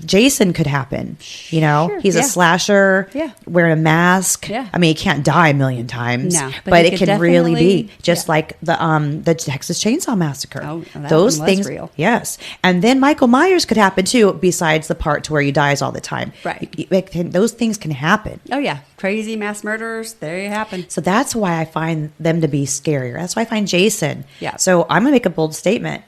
Jason could happen. You know, Sure, he's yeah. a slasher, Yeah. wearing a mask. Yeah. I mean, he can't die a million times, No, but but he it could can really be definitely- just yeah. like the Texas Chainsaw Massacre. Oh, that those one was things, real. yes. And then Michael Myers could happen too, besides the part to where he dies all the time. Right. Those things can happen. Oh, yeah. Crazy mass murderers. There you happen. So that's why I find them to be scarier. That's why I find Jason. Yeah. So I'm gonna make a bold statement.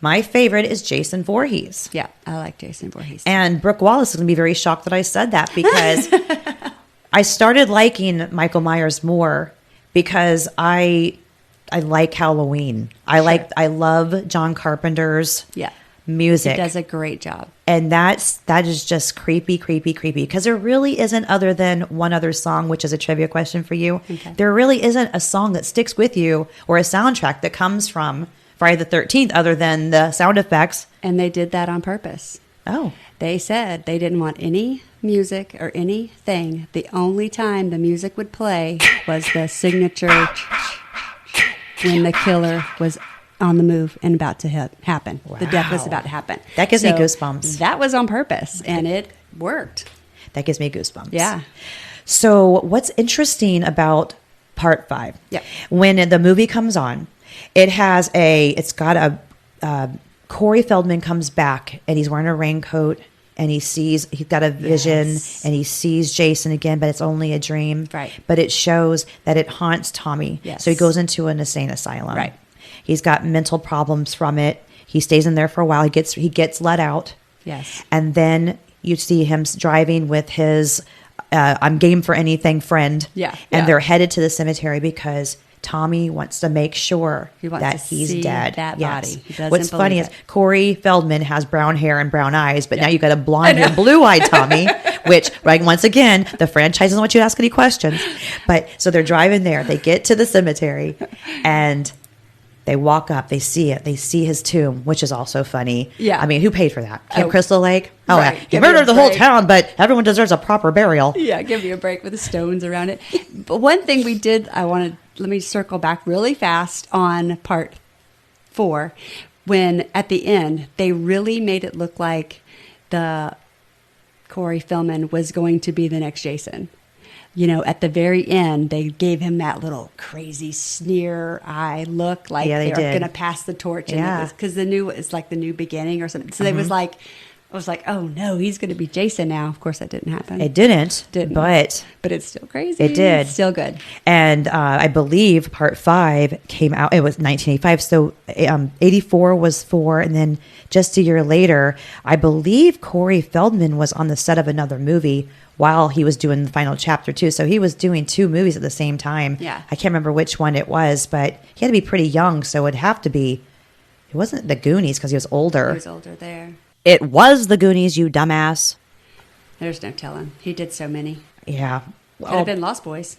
My favorite is Jason Voorhees. Yeah, I like Jason Voorhees. And Brooke Wallace is going to be very shocked that I said that, because I started liking Michael Myers more because I like Halloween. I love John Carpenter's Yeah. music. He does a great job. And that is just creepy, because there really isn't, other than one other song, which is a trivia question for you. Okay. There really isn't a song that sticks with you or a soundtrack that comes from Friday the 13th other than the sound effects. And they did that on purpose. Oh, They said they didn't want any music or anything. The only time the music would play was the signature when the killer was on the move and about to happen. The death was Wow. about to happen. That gives me goosebumps. That was on purpose, and it worked. that gives me goosebumps. Yeah. So what's interesting about Part 5? Yep. When the movie comes on, it's got a Corey Feldman comes back and he's wearing a raincoat and he's got a vision and he sees Jason again, but it's only a dream. Right. But it shows that it haunts Tommy. Yes. So he goes into an insane asylum. Right. He's got mental problems from it. He stays in there for a while. He gets let out. Yes. And then you see him driving with his I'm game for anything friend. Yeah. And they're headed to the cemetery because Tommy wants to make sure He wants that to he's see dead. that body. He doesn't What's funny believe is it. Corey Feldman has brown hair and brown eyes, but now you've got a blonde and blue-eyed Tommy, which, right, once again, the franchise doesn't want you to ask any questions. But so they're driving there. They get to the cemetery, and they walk up. They see it. They see his tomb, which is also funny. Yeah. I mean, who paid for that? Camp Oh, Crystal Lake? Oh, right. yeah. He Give me a murdered the whole break. town, but everyone deserves a proper burial. Yeah, give me a break with the stones around it. But one thing we did, let me circle back really fast on part 4, when at the end, they really made it look like the Corey Feldman was going to be the next Jason. You know, at the very end, they gave him that little crazy sneer eye look, like Yeah, they they're did. going to pass the torch. Yeah. Because it's like the new beginning or something. So it was like, I was like, oh no, he's going to be Jason now. Of course, that didn't happen. It didn't, Didn't. but But it's still crazy. It did. It's still good. And I believe part 5 came out, it was 1985. So 84 was 4. And then just a year later, I believe Corey Feldman was on the set of another movie while he was doing the final chapter too. So he was doing 2 movies at the same time. Yeah. I can't remember which one it was, but he had to be pretty young. So it'd have to be, it wasn't the Goonies because he was older. He was older there. It was the Goonies, you dumbass. There's no telling. He did so many. Yeah. Could have been Lost Boys.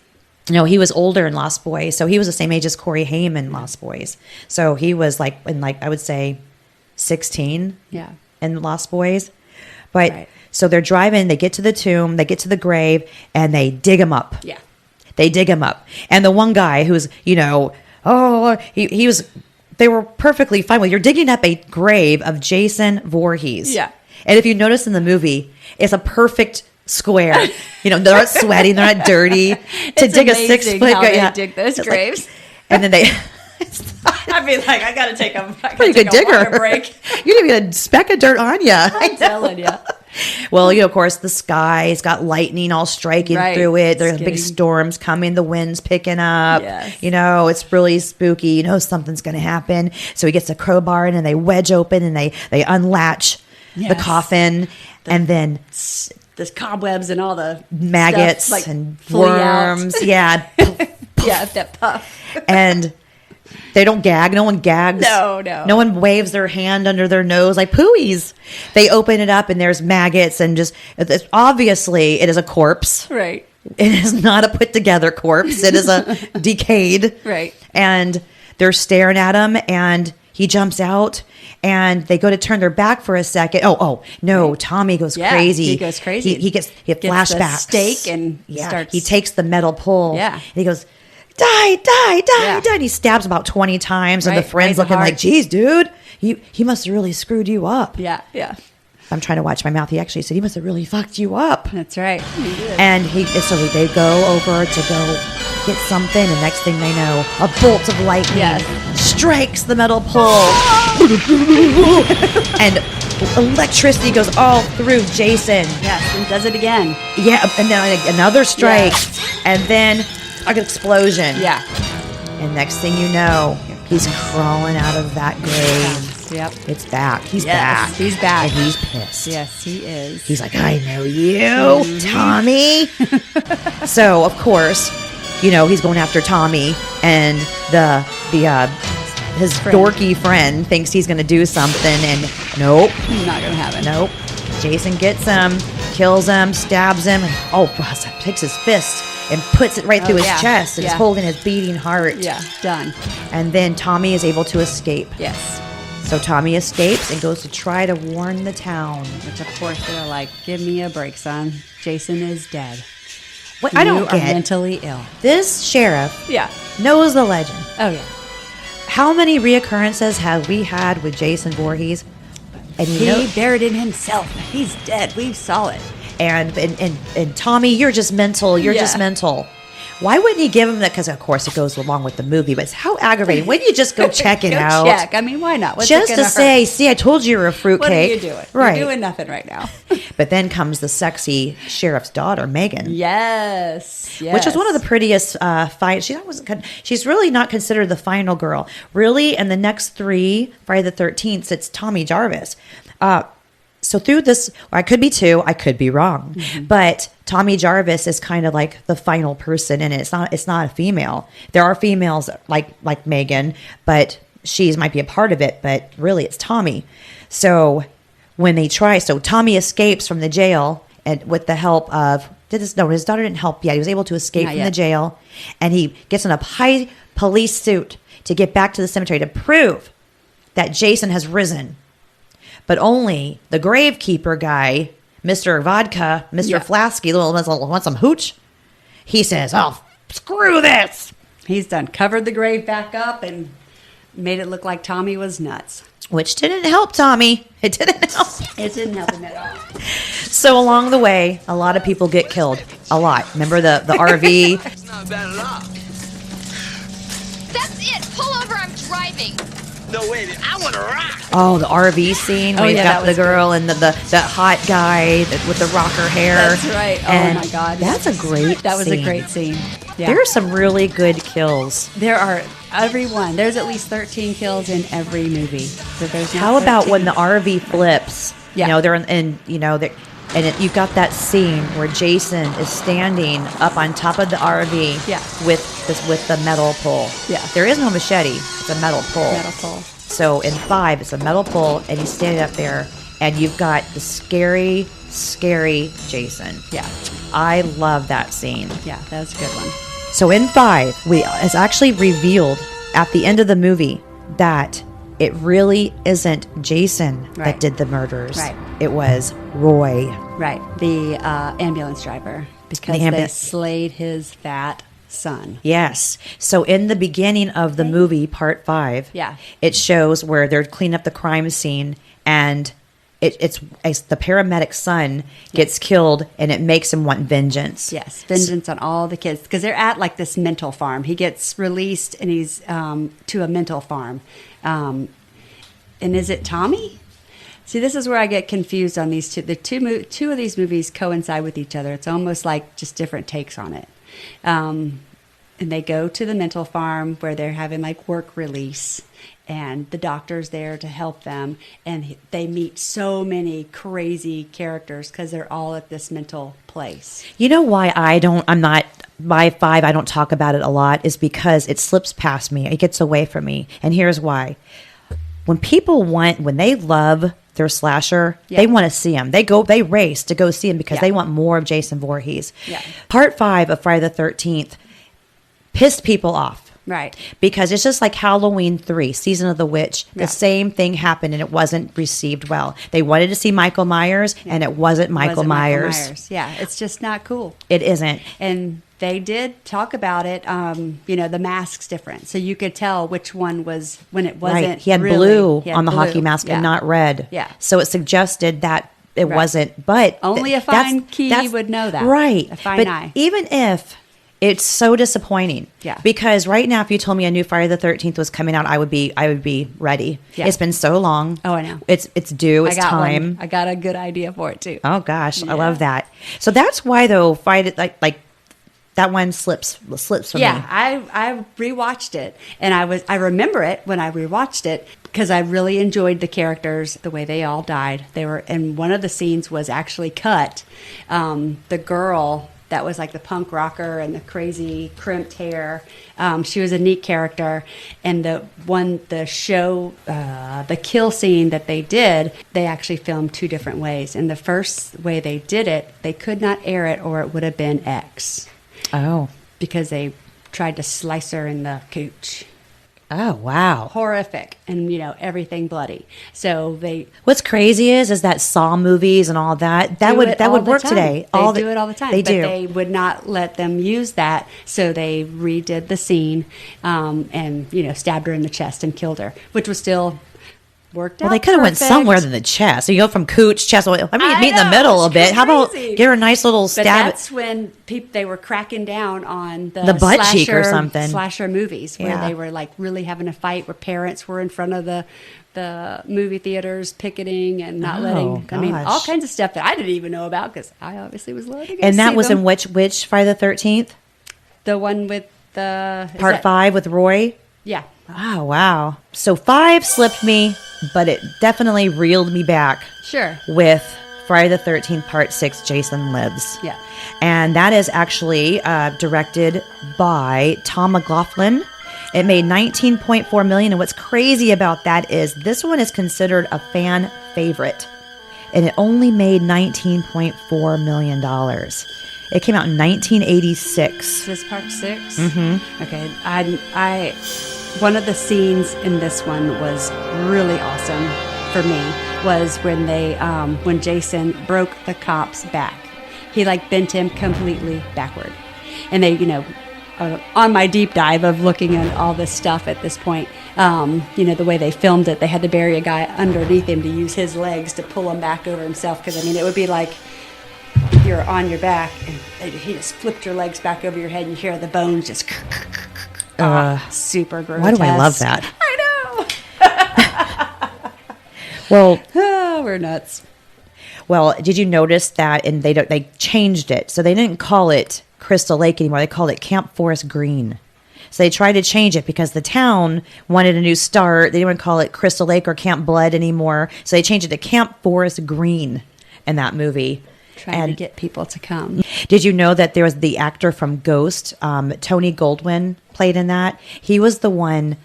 No, he was older in Lost Boys. So he was the same age as Corey Haim in Lost Boys. So he was I would say 16 Yeah. in Lost Boys. But Right. so they're driving, they get to the tomb, they get to the grave, and they dig him up. Yeah. They dig him up. And the one guy who's, he was, they were perfectly fine with, you're digging up a grave of Jason Voorhees. Yeah. And if you notice in the movie, it's a perfect square. They're not sweating, they're not dirty. To It's dig a amazing 6 foot how they dig those It's graves. and then they I'd be like, I got to take a pretty good digger. break. You didn't even get a speck of dirt on you. I'm telling you. Well, of course, the sky's got lightning all striking Right. through it. There's It's big getting- storms coming. The wind's picking up. Yes. It's really spooky. Something's going to happen. So he gets a crowbar in and they wedge open and they unlatch the Yes. coffin. And then The cobwebs and all the maggots stuff, like, and flee out. worms. Yeah. Yeah, that puff. And they don't gag. No one gags. No. No one waves their hand under their nose like pooies. They open it up and there's maggots and obviously it is a corpse. Right. It is not a put together corpse. It is a decayed. Right. And they're staring at him and he jumps out and they go to turn their back for a second. Oh no. Tommy goes Yeah, crazy. he goes crazy. He gets the flashbacks. stake and starts- He takes the metal pole. Yeah. And he goes, die, die, die, Yeah. die. And he stabs about 20 times. And Right, the friend's right in the looking like, heart. geez, dude, he must have really screwed you up. Yeah. I'm trying to watch my mouth. He actually said, he must have really fucked you up. That's right. And they go over to go get something. And next thing they know, a bolt of lightning Yes. strikes the metal pole. And electricity goes all through Jason. Yes, and does it again. Yeah, and then another strike. And then an explosion. Yeah. And next thing you know, he's crawling out of that grave. Yep. It's back. He's Yes, back. he's back. And he's pissed. Yes, he is. He's like, I know you, Tommy. So, of course, he's going after Tommy. And his Friend. dorky friend thinks he's going to do something. And nope. Not going to happen. Nope. Jason gets him, kills him, stabs him, and takes his fist and puts it right through his chest and is holding his beating heart. Yeah, done. And then Tommy is able to escape. Yes. So Tommy escapes and goes to try to warn the town. Which, of course, they're like, give me a break, son. Jason is dead. What I You don't are get, mentally ill. this sheriff Yeah. knows the legend. Oh, yeah. How many reoccurrences have we had with Jason Voorhees? And He buried it himself. He's dead. We saw it. and Tommy, you're just mental. You're Yeah. just mental. Why wouldn't he give him that? Because, of course, it goes along with the movie, but it's how aggravating. Wouldn't you just go check it out? Check. I mean, why not? What's just it to gonna say, hurt? see, I told you you're a fruitcake. What are you doing? Right. You're doing nothing right now. But then comes the sexy sheriff's daughter, Megan. Yes. Which is one of the prettiest fights. She's really not considered the final girl. Really, in the next 3 Friday the 13th, it's Tommy Jarvis. So through this, or I could be 2, I could be wrong, but Tommy Jarvis is kind of like the final person, and it's not a female. There are females like Megan, but she might be a part of it, but really it's Tommy. So when they Tommy escapes from the jail, and with the help of his daughter didn't help yet. He was able to escape from the jail, and he gets in a high police suit to get back to the cemetery to prove that Jason has risen. But only the gravekeeper guy, Mr. Vodka, Mr. Flasky, wants some hooch. He says, "Oh, screw this." He's done covered the grave back up and made it look like Tommy was nuts. Which didn't help Tommy. It didn't help. It didn't help him at all. So along the way, a lot of people get killed. A lot. Remember the RV? That's not bad at all. That's it. Pull over. I'm driving. No, wait. I want to rock. Oh, the RV scene where you've got the girl and the hot guy with the rocker hair. That's right. And oh my God. That's a great That was scene. a great scene. Yeah. There are some really good kills. There are everyone. There's at least 13 kills in every movie. So there's not How about 13? when the RV flips? Yeah. You know, they're you've got that scene where Jason is standing up on top of the RV with the metal pole. Yeah. There is no machete. It's a metal pole. Metal pole. So in 5, it's a metal pole, and he's standing up there, and you've got the scary, scary Jason. Yeah. I love that scene. Yeah, that was a good one. So in 5, it's actually revealed at the end of the movie that it really isn't Jason that did the murders. Right. It was Roy. Right. The ambulance driver. Because they slayed his fat son. Yes. So in the beginning of the movie, part 5, it shows where they're cleaning up the crime scene, and it's the paramedic's son gets killed, and it makes him want vengeance. Yes, vengeance on all the kids, because they're at like this mental farm. He gets released, and he's to a mental farm. And is it Tommy? See, this is where I get confused on these two. The two of these movies coincide with each other. It's almost like just different takes on it. And they go to the mental farm where they're having like work release, and the doctor's there to help them, and they meet so many crazy characters because they're all at this mental place. You know why by 5 I don't talk about it a lot is because it slips past me. It gets away from me. And here's why. When they love their slasher, they want to see him. They race to go see him because they want more of Jason Voorhees. Yeah. Part 5 of Friday the 13th pissed people off. Right. Because it's just like Halloween 3, Season of the Witch. The same thing happened, and it wasn't received well. They wanted to see Michael Myers, and it wasn't Michael Myers. Yeah, it's just not cool. It isn't. And they did talk about it. The mask's different, so you could tell which one was when it wasn't. Right. He had really, blue he had on the blue. hockey mask and not red. Yeah. So it suggested that it wasn't. But only a fine key would know that. Right. A fine eye. Even if it's so disappointing. Yeah. Because right now, if you told me a new Friday the 13th was coming out, I would be ready. Yeah. It's been so long. Oh, I know. It's due. It's time. I got a good idea for it too. Oh gosh, I love that. So that's why though, like that one slips for me. Yeah, I rewatched it, and I remember it when I rewatched it because I really enjoyed the characters, the way they all died. And one of the scenes was actually cut. The girl that was like the punk rocker and the crazy crimped hair. She was a neat character. And the kill scene that they did, they actually filmed 2 different ways. And the first way they did it, they could not air it or it would have been X. Oh. Because they tried to slice her in the cooch. Oh, wow. Horrific. And, everything bloody. So What's crazy is that Saw movies and all that would work today. They do it all the time. They do. But they would not let them use that. So they redid the scene and, stabbed her in the chest and killed her, which was still worked Well, out they could have went perfect. somewhere than the chest. So you go from cooch, chest. Well, I mean, I meet in the know, middle a it's bit. How about crazy. get her a nice little But stab? that's when they were cracking down on The butt cheek or something. slasher movies where Yeah. they were like really having a fight where parents were in front of the movie theaters picketing and not letting. I mean, all gosh. kinds of stuff that I didn't even know about because I obviously was loading. And that was in which Friday the 13th? the one with the Part 5 with Roy? Yeah. Oh, wow. So 5 slipped me, but it definitely reeled me back Sure. with Friday the 13th Part 6, Jason Lives. Yeah. And that is actually directed by Tom McLaughlin. It made $19.4 million. And what's crazy about that is this one is considered a fan favorite. And it only made $19.4 million. It came out in 1986. Is this part 6? Mm-hmm. Okay. I one of the scenes in this one was really awesome for me was when they when Jason broke the cop's back. He like bent him completely backward. And they, on my deep dive of looking at all this stuff at this point, the way they filmed it, they had to bury a guy underneath him to use his legs to pull him back over himself. Because, it would be like you're on your back and he just flipped your legs back over your head and you hear the bones just super grotesque. Why do I love that? I know. Well, We're nuts. Well, did you notice that? And they changed it, so they didn't call it Crystal Lake anymore. They called it Camp Forest Green. So they tried to change it because the town wanted a new start. They didn't want to call it Crystal Lake or Camp Blood anymore. So they changed it to Camp Forest Green in that movie. Trying to get people to come. Did you know that there was the actor from Ghost, Tony Goldwyn, played in that? He was the one.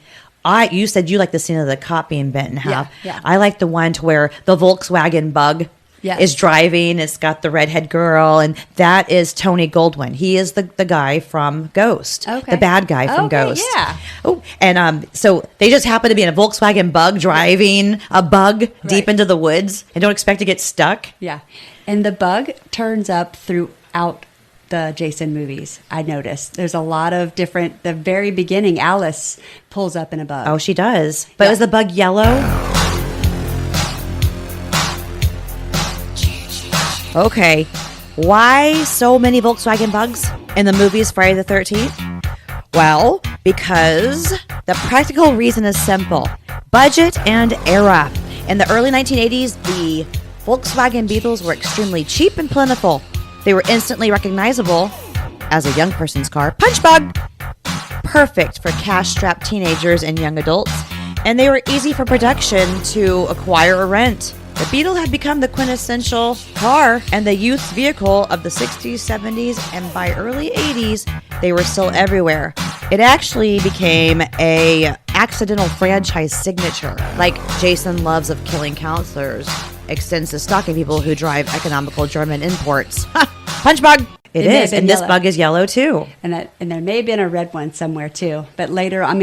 You said you like the scene of the cop being bent in half. Yeah. I like the one to where the Volkswagen Bug is driving. It's got the redhead girl, and that is Tony Goldwyn. He is the guy from Ghost, the bad guy from Ghost. Yeah. Oh, and so they just happen to be in a Volkswagen Bug driving a bug deep into the woods and don't expect to get stuck. Yeah. And the bug turns up throughout the Jason movies. I noticed there's a lot of different. The very beginning, Alice pulls up in a bug. Oh, she does. But is the bug yellow? Okay. Why so many Volkswagen Bugs in the movies Friday the 13th? Well, because the practical reason is simple. Budget and era. In the early 1980s, the Volkswagen Beetles were extremely cheap and plentiful. They were instantly recognizable as a young person's car. Punch bug! Perfect for cash-strapped teenagers and young adults. And they were easy for production to acquire or rent. The Beetle had become the quintessential car and the youth's vehicle of the 60s, 70s, and by early 80s, they were still everywhere. It actually became a accidental franchise signature, like Jason Loves of Killing Counselors extends to stalking people who drive economical German imports. Punch bug! It is, and this bug is yellow too. And there may have been a red one somewhere too. But later, I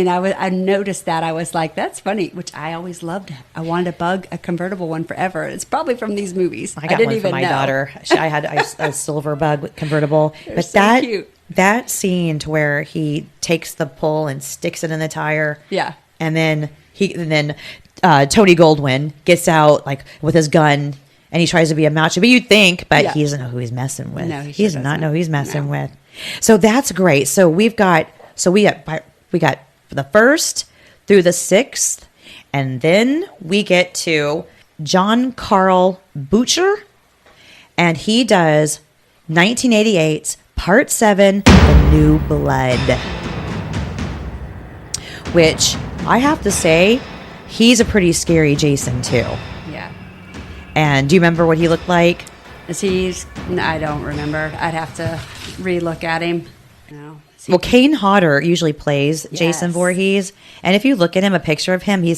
noticed that. I was like, that's funny, which I always loved. I wanted a convertible one forever. It's probably from these movies. I got didn't one even for my know. daughter. I had a silver bug convertible. But so cute. that scene to where he takes the pull and sticks it in the tire. Yeah. And then Tony Goldwyn gets out like with his gun and he tries to be a macho. But you'd think, but he doesn't know who he's messing with. No, he does not know who he's messing with. So that's great. So we got the 1st through the 6th, and then we get to John Carl Butcher, and he does 1988's Part 7, The New Blood, which I have to say, he's a pretty scary Jason too. Yeah. And do you remember what he looked like? I don't remember. I'd have to re-look at him. No. Well, Kane Hodder usually plays Jason Voorhees. And if you look at him, a picture of him, you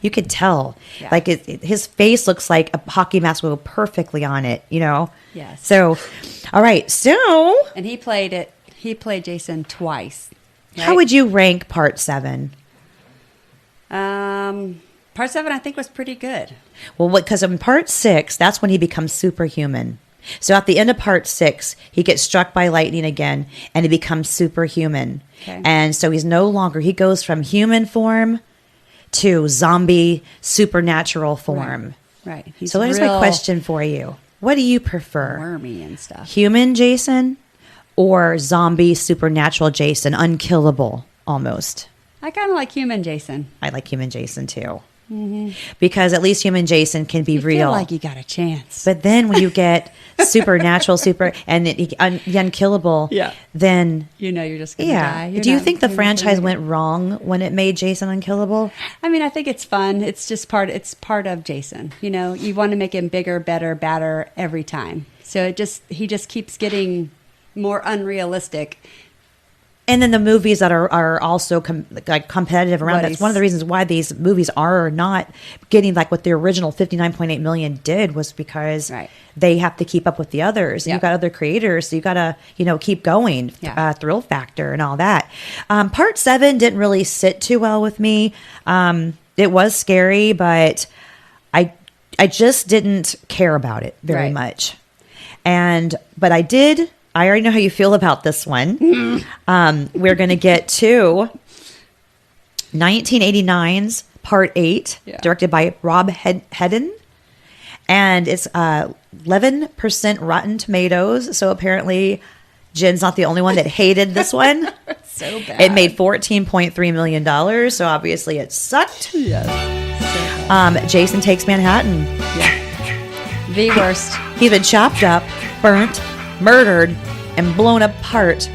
could tell. Yeah. Like his face looks like a hockey mask will go perfectly on it, Yes. So, all right. So. And he played Jason twice. Right? How would you rank Part 7? Part 7, I think, was pretty good. Well, because in Part 6, that's when he becomes superhuman. So at the end of Part 6, he gets struck by lightning again, and he becomes superhuman. Okay. And so he goes from human form to zombie supernatural form. Right. He's So there's my real question for you. What do you prefer? wormy and stuff. Human Jason or zombie supernatural Jason, unkillable almost? I kind of like human Jason. I like human Jason too. Because at least human Jason can be You real. feel like you got a chance. But then when you get supernatural, unkillable, Yeah. then you know you're just going to die. Do you think the franchise went wrong when it made Jason unkillable? I mean, I think it's fun. It's just part of Jason. You know, you want to make him bigger, better, badder every time. So he just keeps getting more unrealistic. And then the movies that are also competitive around. That's one of the reasons why these movies are not getting like what the original 59.8 million did, was because they have to keep up with the others. You've got other creators, so you got to keep going. Thrill factor and all that. Part 7 didn't really sit too well with me. It was scary, but I just didn't care about it very much. But I already know how you feel about this one. We're going to get to 1989's Part 8, directed by Rob Hedden. And it's 11% Rotten Tomatoes. So apparently Jen's not the only one that hated this one. So bad. It made $14.3 million. So obviously it sucked. Yes. Jason Takes Manhattan. Yeah. The worst. He's been chopped up, burnt, murdered, and blown apart.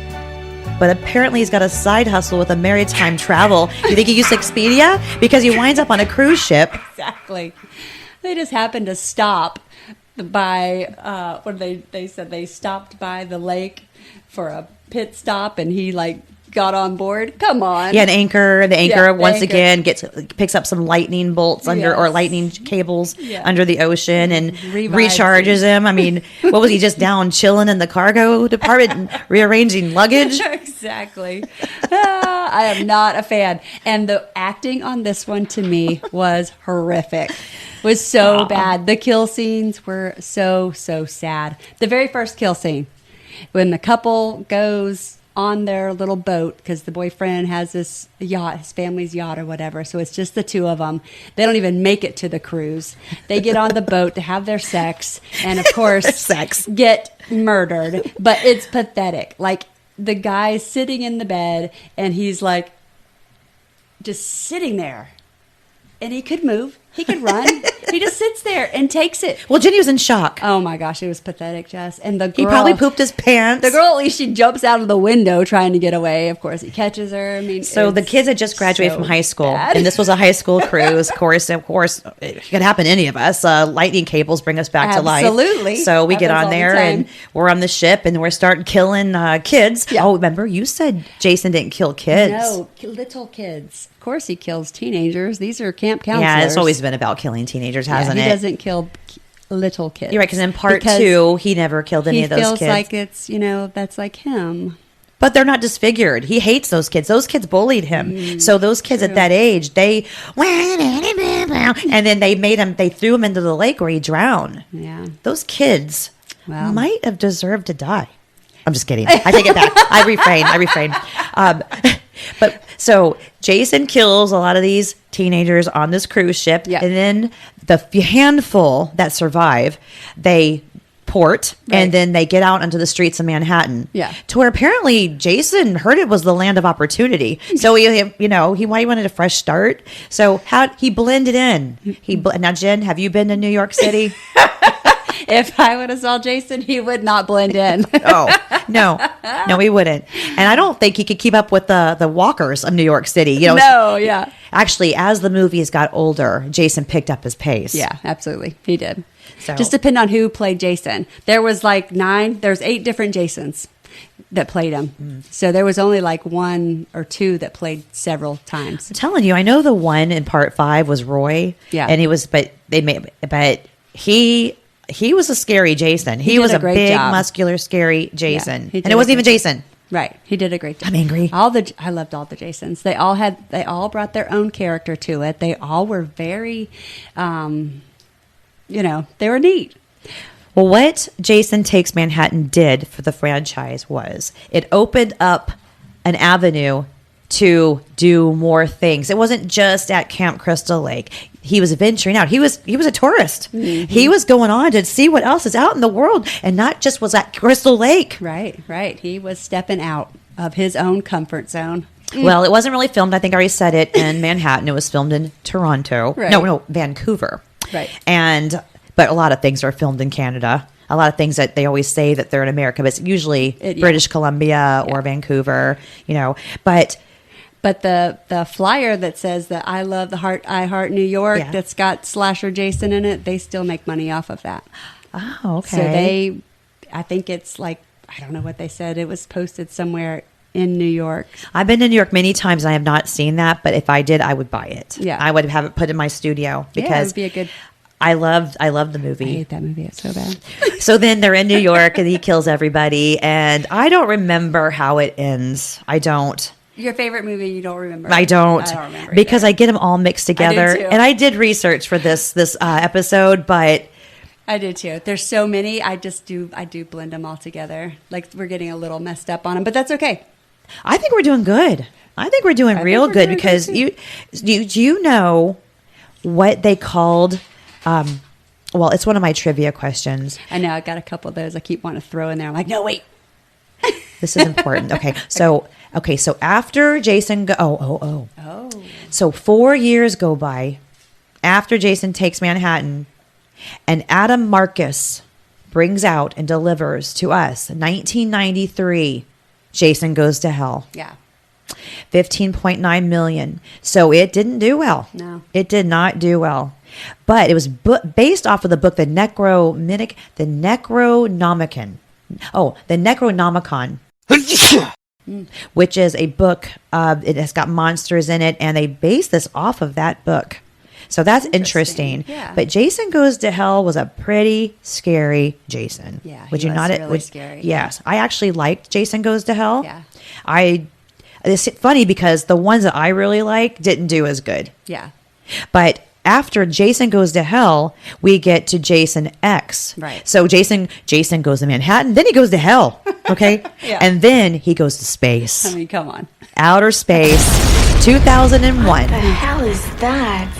But apparently he's got a side hustle with a maritime travel. You think he used Expedia? Because he winds up on a cruise ship. Exactly. They just happened to stop by, they said they stopped by the lake for a pit stop, and he got on board. Come on. Yeah, an anchor. The anchor the once anchor. again picks up some lightning bolts or lightning cables under the ocean and recharges him. I mean, what was he just down chilling in the cargo department rearranging luggage? Exactly. I am not a fan. And the acting on this one to me was horrific. Was so bad. The kill scenes were so sad. The very first kill scene, when the couple goes on their little boat, because the boyfriend has this yacht, his family's yacht or whatever, so it's just the two of them. They don't even make it to the cruise. They get on the boat to have their sex, and of course get murdered. But it's pathetic. Like, the guy's sitting in the bed, and he's just sitting there, and he could move, he could run. He just sits there and takes it. Well, Jenny was in shock. Oh my gosh, it was pathetic, Jess. And the girl, he probably pooped his pants. The girl, at least she jumps out of the window trying to get away. Of course, he catches her. I mean, so the kids had just graduated from high school, and this was a high school cruise. Of course, it could happen to any of us. Lightning cables bring us back to life. Absolutely. So we get on there, and we're on the ship, and we're starting killing kids. Yeah. Oh, remember you said Jason didn't kill kids? No, little kids. Of course, he kills teenagers. These are camp counselors. Yeah, it's always been about killing teenagers, hasn't it? He doesn't kill little kids. You're right, because in part 2, he never killed any of those kids. He feels like it's, that's like him. But they're not disfigured. He hates those kids. Those kids bullied him. So those kids at that age, and then they threw him into the lake where he drowned. Yeah. Those kids might have deserved to die. I'm just kidding. I take it back. I refrain. But so Jason kills a lot of these teenagers on this cruise ship. Yeah. And then the handful that survive, they port, and then they get out onto the streets of Manhattan. Yeah. To where apparently Jason heard it was the land of opportunity. So he wanted a fresh start. So how he blended in. Now, Jen, have you been to New York City? If I would have saw Jason, he would not blend in. No, he wouldn't. And I don't think he could keep up with the walkers of New York City. Actually, as the movies got older, Jason picked up his pace. Yeah, absolutely. He did. So. Just depend on who played Jason. There was there's 8 different Jasons that played him. So there was only 1 or 2 that played several times. I'm telling you, I know the one in part 5 was Roy. Yeah. And he was a scary Jason. He was a big, muscular, scary Jason. Yeah, and it wasn't even Jason. Right. He did a great job. I'm angry. I loved all the Jasons. They all brought their own character to it. They all were very, they were neat. Well, what Jason Takes Manhattan did for the franchise was it opened up an avenue to do more things. It wasn't just at Camp Crystal Lake. He was venturing out. He was a tourist. Mm-hmm. He was going on to see what else is out in the world, and not just was at Crystal Lake. Right. He was stepping out of his own comfort zone. Well, it wasn't really filmed. I think I already said it in Manhattan. It was filmed in Toronto. Right. No, Vancouver. Right. But a lot of things are filmed in Canada. A lot of things that they always say that they're in America, but it's usually British Columbia or Vancouver, But the flyer that says that I heart New York, that's got slasher Jason in it, they still make money off of that. Oh, okay. So I think it's like, I don't know what they said. It was posted somewhere in New York. I've been to New York many times. And I have not seen that, but if I did, I would buy it. Yeah. I would have it put in my studio because it would be a good. I love the movie. I hate that movie. It's so bad. So then they're in New York and he kills everybody. And I don't remember how it ends. I don't. Your favorite movie you don't remember? I don't remember because either. I get them all mixed together. I do too. And I did research for this episode, but I do too. There's so many. I do blend them all together. Like we're getting a little messed up on them, but that's okay. I think we're doing good. I think we're doing real good because do you know what they called? Well, it's one of my trivia questions. I know. I got a couple of those. I keep wanting to throw in there. I'm like, no, wait. This is important. Okay, so after Jason so 4 years go by after Jason takes Manhattan, and Adam Marcus brings out and delivers to us 1993. Jason Goes to Hell. Yeah. 15.9 million. So it didn't do well. No. It did not do well. But it was based off of the book, the Necronomicon, which is a book. It has got monsters in it, and they based this off of that book. So that's interesting. Yeah. But Jason Goes to Hell was a pretty scary Jason. Yeah. Would he you was not? really scary. Yes. I actually liked Jason Goes to Hell. Yeah. It's funny because the ones that I really like didn't do as good. Yeah. But after Jason Goes to Hell, we get to Jason X. Right. So Jason goes to Manhattan, then he goes to hell. Okay. Yeah. And then he goes to space. I mean, come on. Outer space, 2001. What the hell is that?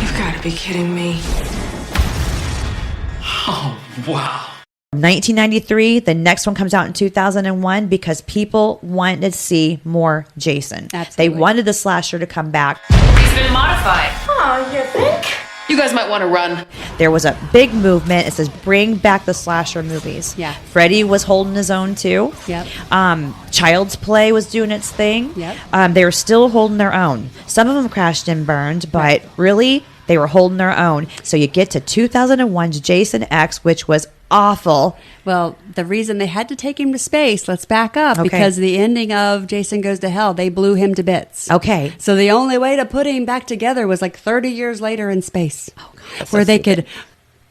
You've got to be kidding me. Oh, wow. 1993, the next one comes out in 2001 because people wanted to see more Jason. Absolutely. They wanted the slasher to come back. He's been modified. Oh, you think? You guys might want to run. There was a big movement. It says bring back the slasher movies. Yeah. Freddy was holding his own too. Yep. Child's Play was doing its thing. Yep. They were still holding their own. Some of them crashed and burned, but really they were holding their own. So you get to 2001's Jason X, which was awful. Well, the reason they had to take him to space, let's back up, Okay. because the ending of Jason Goes to Hell, they blew him to bits. Okay. So the only way to put him back together was like 30 years later in space, where they could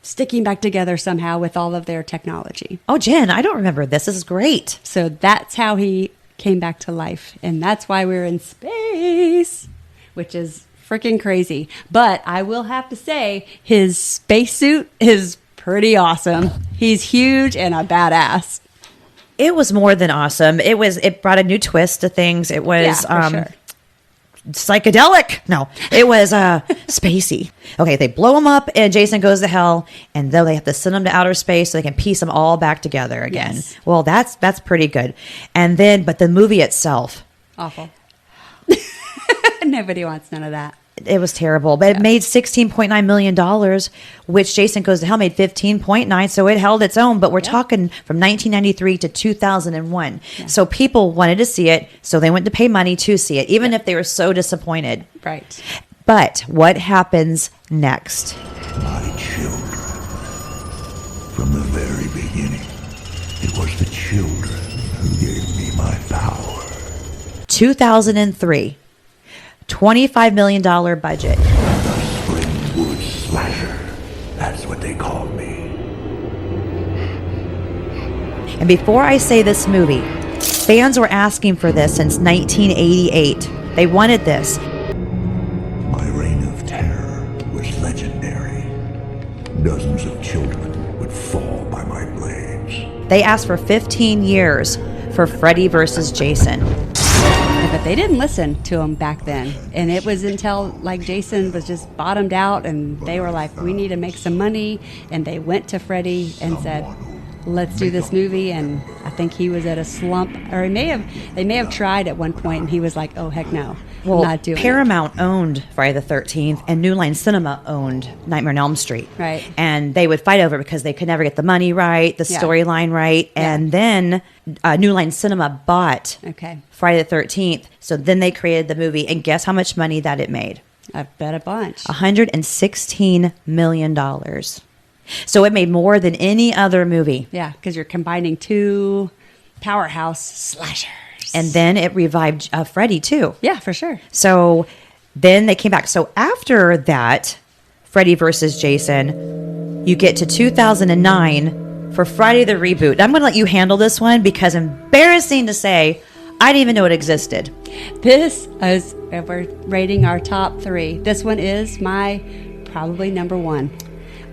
stick him back together somehow with all of their technology. Oh, Jen, I don't remember this. This is great. So that's how he came back to life. And that's why we're in space, which is freaking crazy. But I will have to say, his spacesuit is pretty awesome. He's huge and a badass. It was more than awesome. It brought a new twist to things. It was Yeah, for sure. psychedelic. No, it was spacey. Okay, they blow him up and Jason Goes to Hell, and though they have to send him to outer space so they can piece them all back together again. Yes. Well, that's pretty good. And then, but the movie itself, Awful. Nobody wants none of that. it was terrible. But it made $16.9 million, which Jason Goes to Hell made 15.9, so it held its own. But we're talking from 1993 to 2001. So people wanted to see it, so they went to pay money to see it, even if they were so disappointed. Right. But what happens next? My children. From the very beginning, it was the children who gave me my power. 2003, $25 million budget. The Springwood Slasher. That's what they called me. And before I say this movie, fans were asking for this since 1988. They wanted this. My reign of terror was legendary. Dozens of children would fall by my blades. They asked for 15 years for Freddy versus Jason. But they didn't listen to him back then. And it was until like Jason was just bottomed out and they were like, we need to make some money. And they went to Freddy and said, let's do this movie. And I think he was at a slump, or they may have tried at one point and he was like, oh, heck no. Well, not doing Paramount owned Friday the 13th, and New Line Cinema owned Nightmare on Elm Street. Right. And they would fight over it because they could never get the money right, the storyline right. Yeah. And then New Line Cinema bought Okay. Friday the 13th. So then they created the movie, and guess how much money that it made? I bet a bunch. $116 million. So it made more than any other movie. Yeah, because you're combining two powerhouse slashers. And then it revived Freddy, too. Yeah, for sure. So then they came back. So after that, Freddy versus Jason, you get to 2009 for Friday the reboot. I'm going to let you handle this one because embarrassing to say, I didn't even know it existed. This is, we're rating our top 3. This one is my probably number 1.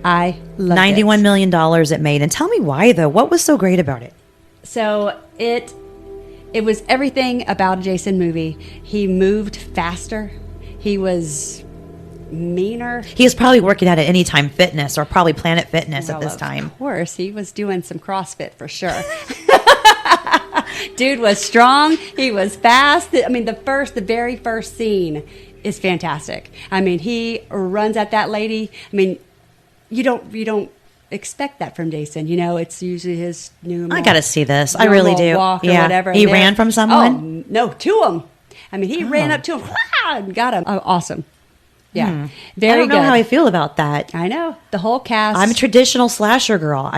I love it. $91 million it made. And tell me why, though. What was so great about it? So it was everything about a Jason movie. He moved faster. He was meaner. He was probably working out at Anytime Fitness or probably Planet Fitness at this time. Of course, he was doing some CrossFit for sure. Dude was strong. He was fast. I mean, the very first scene is fantastic. I mean, he runs at that lady. I mean, you don't expect that from Jason. You know, it's usually his new. I got to see this. I really do. Walk or whatever. He ran from someone? Oh, no, to him. I mean, he ran up to him and got him. Oh, awesome. Yeah. Very I don't know good. how I feel about that. I know. The whole cast. I'm a traditional slasher girl.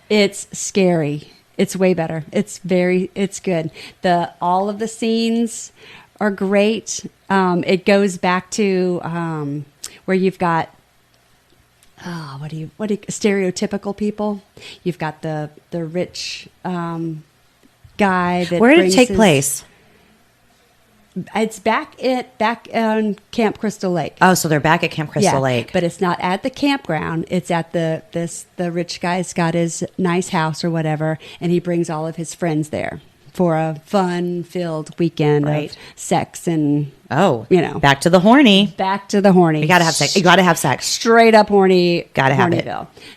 It's scary. It's way better. It's good. All of the scenes are great. It goes back to where you've got stereotypical people. You've got the rich guy that. Where did it take place? It's back on Camp Crystal Lake. Oh, so they're back at Camp Crystal Lake. But it's not at the campground. It's at the rich guy's got his nice house or whatever, and he brings all of his friends there for a fun-filled weekend of sex and back to the horny. Back to the horny. You gotta have sex. You gotta have sex. Straight up horny. Gotta have it.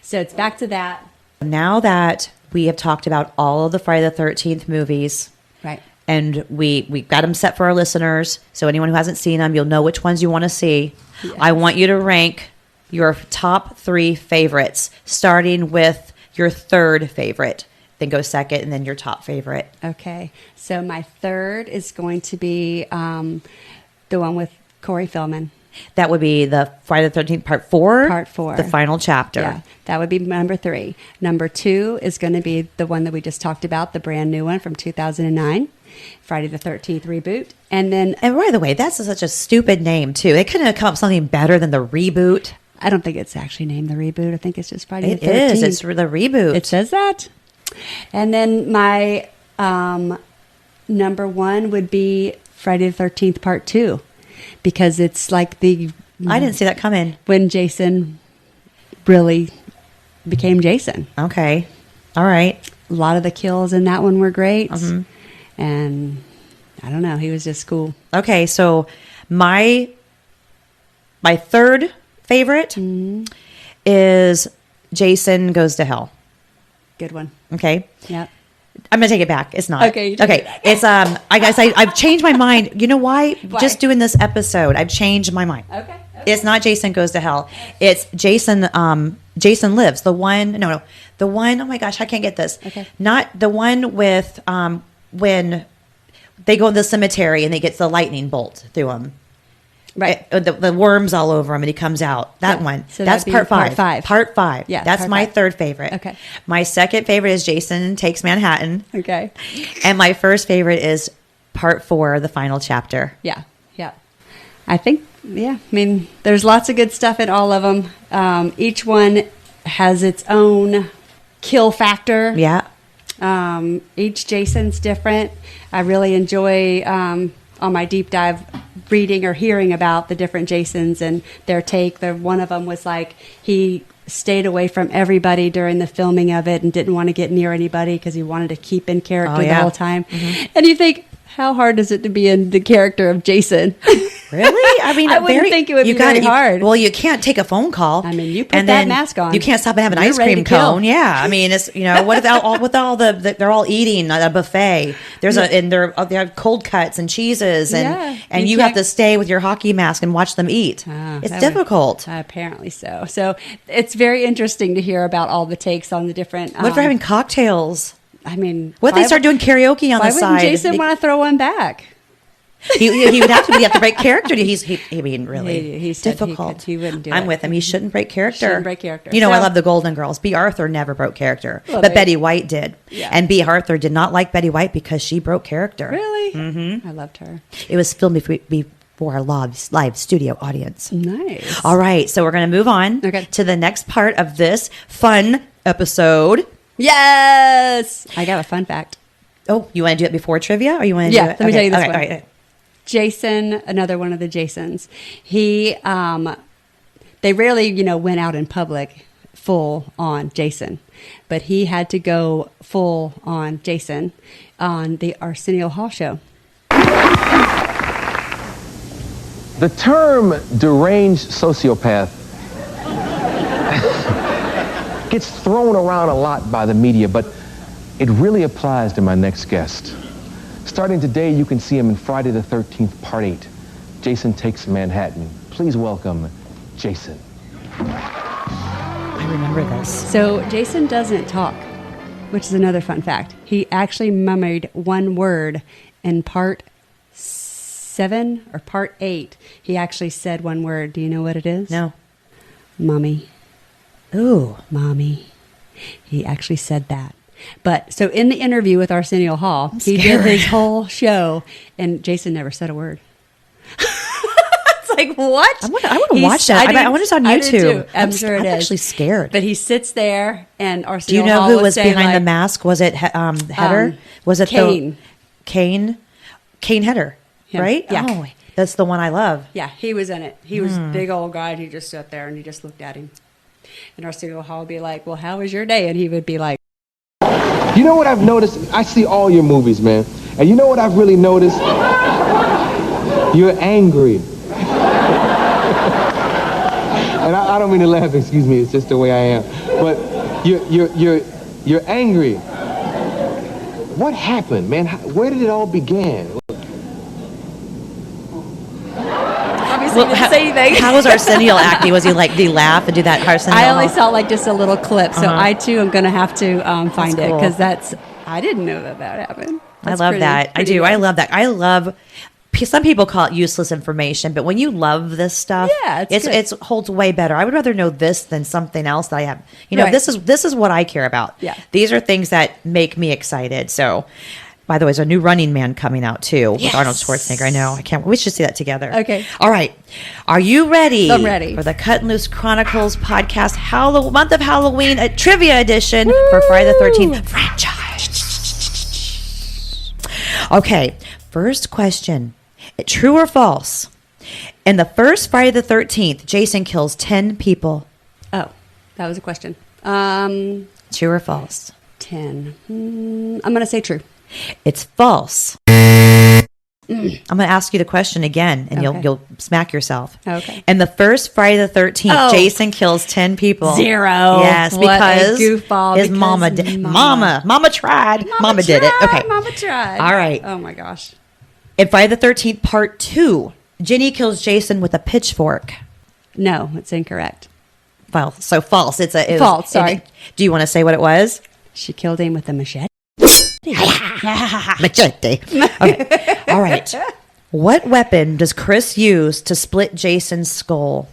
So it's back to that. Now that we have talked about all of the Friday the 13th movies, right? And we got them set for our listeners. So anyone who hasn't seen them, you'll know which ones you want to see. Yes. I want you to rank your top 3 favorites, starting with your third favorite. Then go second, and then your top favorite. Okay. So my third is going to be the one with Corey Feldman. That would be the Friday the 13th, Part 4? Part 4. The final chapter. Yeah, that would be number 3. Number 2 is going to be the one that we just talked about, the brand new one from 2009. Friday the 13th reboot. And by the way, that's such a stupid name, too. They couldn't have come up with something better than the reboot. I don't think it's actually named the reboot. I think it's just Friday the 13th. It is. It's the reboot. It says that. And then my number 1 would be Friday the 13th Part 2. Because it's like I didn't see that coming. When Jason really became Jason. Okay. All right. A lot of the kills in that one were great. Mm-hmm. And I don't know. He was just cool. Okay, so my third favorite is Jason Goes to Hell. Good one. Okay. Yep. I'm gonna take it back. It's not. Okay. It's I guess I've changed my mind. You know why? Just doing this episode, I've changed my mind. Okay. It's not Jason Goes to Hell. It's Jason. Jason Lives. The one. No. The one. Oh my gosh, I can't get this. Okay. Not the one with when they go in the cemetery and they get the lightning bolt through him. Right. The worms all over him and he comes out. That one. So that's part 5. Part 5. Yeah. That's my third favorite. Okay. My second favorite is Jason Takes Manhattan. Okay. And my first favorite is part 4, the final chapter. Yeah. Yeah. I think, I mean, there's lots of good stuff in all of them. Each one has its own kill factor. Yeah. Each Jason's different. I really enjoy on my deep dive reading or hearing about the different Jasons and their take. One of them was like he stayed away from everybody during the filming of it and didn't want to get near anybody because he wanted to keep in character the whole time. Mm-hmm. And you think, how hard is it to be in the character of Jason? Really? I mean, I wouldn't think it would be very hard. Well, you can't take a phone call. I mean, you put and that then mask on. You can't stop and have an You're ice ready cream to kill. cone. Yeah, I mean, it's what if they're all eating at a buffet. They have cold cuts and cheeses and you have to stay with your hockey mask and watch them eat. It's difficult. Apparently so. So it's very interesting to hear about all the takes on the different. What if they're having cocktails? I mean, what if they start doing karaoke on the side? Why wouldn't Jason want to throw one back? He would have to. You have to break character. He's difficult. He wouldn't do it. I'm with him. He shouldn't break character. Shouldn't break character. I love the Golden Girls. B. Arthur never broke character, but Betty White did. Yeah. And B. Arthur did not like Betty White because she broke character. Really? Mm-hmm. I loved her. It was filmed before our live studio audience. Nice. All right, so we're going to move on to the next part of this fun episode. Yes, I got a fun fact. Oh, you want to do it before trivia, or you want to do it? Let me tell you this one. All right. Jason, another one of the Jasons. They rarely, went out in public full on Jason, but he had to go full on Jason on the Arsenio Hall show. The term deranged sociopath gets thrown around a lot by the media, but it really applies to my next guest. Starting today, you can see him in Friday the 13th, Part 8. Jason Takes Manhattan. Please welcome Jason. I remember this. So Jason doesn't talk, which is another fun fact. He actually mummied one word in Part 7 or Part 8. He actually said one word. Do you know what it is? No. Mommy. Ooh. Mommy. He actually said that. But so in the interview with Arsenio Hall, he did his whole show, and Jason never said a word. It's like, what? I want to watch that. I wonder it's on YouTube. I'm sure it is. I'm actually scared. But he sits there, and Do Arsenio you know Hall who was saying, behind like, the mask? Was it Heder? Was it Kane? Kane Heder, Him. right? Yeah. Oh, that's the one I love. Yeah, he was in it. He was a big old guy, and he just sat there, and he just looked at him. And Arsenio Hall would be like, well, how was your day? And he would be like, You know what I've noticed? I see all your movies, man. And you know what I've really noticed? You're angry. And I don't mean to laugh, excuse me, it's just the way I am. But you're angry. What happened, man? Where did it all begin? obviously didn't say anything. How was Arsenio acting? Was he like, did he laugh and do that Arsenio? I only saw like just a little clip, so I too am going to have to find it because I didn't know that happened. I love that. I do. Good. I love that. I love. Some people call it useless information, but when you love this stuff, it holds way better. I would rather know this than something else that I have. Right. This is what I care about. Yeah. These are things that make me excited. So, by the way, there's a new Running Man coming out too with Arnold Schwarzenegger. I know. I can't. We should see that together. Okay. All right. Are you ready? I'm ready for the Cut and Loose Chronicles podcast, month of Halloween, a trivia edition for Friday the 13th franchise. Okay. First question. True or false? In the first Friday the 13th, Jason kills 10 people. Oh, that was a question. True or false? 10. I'm going to say true. It's false. I'm going to ask you the question again, and you'll smack yourself. Okay. In the first Friday the 13th, Jason kills 10 people. 0. Yes, because goofball. His mama did. Mama tried. Mama did it. Okay. Mama tried. All right. Oh my gosh. In Friday the 13th, part 2, Ginny kills Jason with a pitchfork. No, it's incorrect. Well, so false. It's false. Sorry. Do you want to say what it was? She killed him with a machete. Machete. Okay. All right. What weapon does Chris use to split Jason's skull?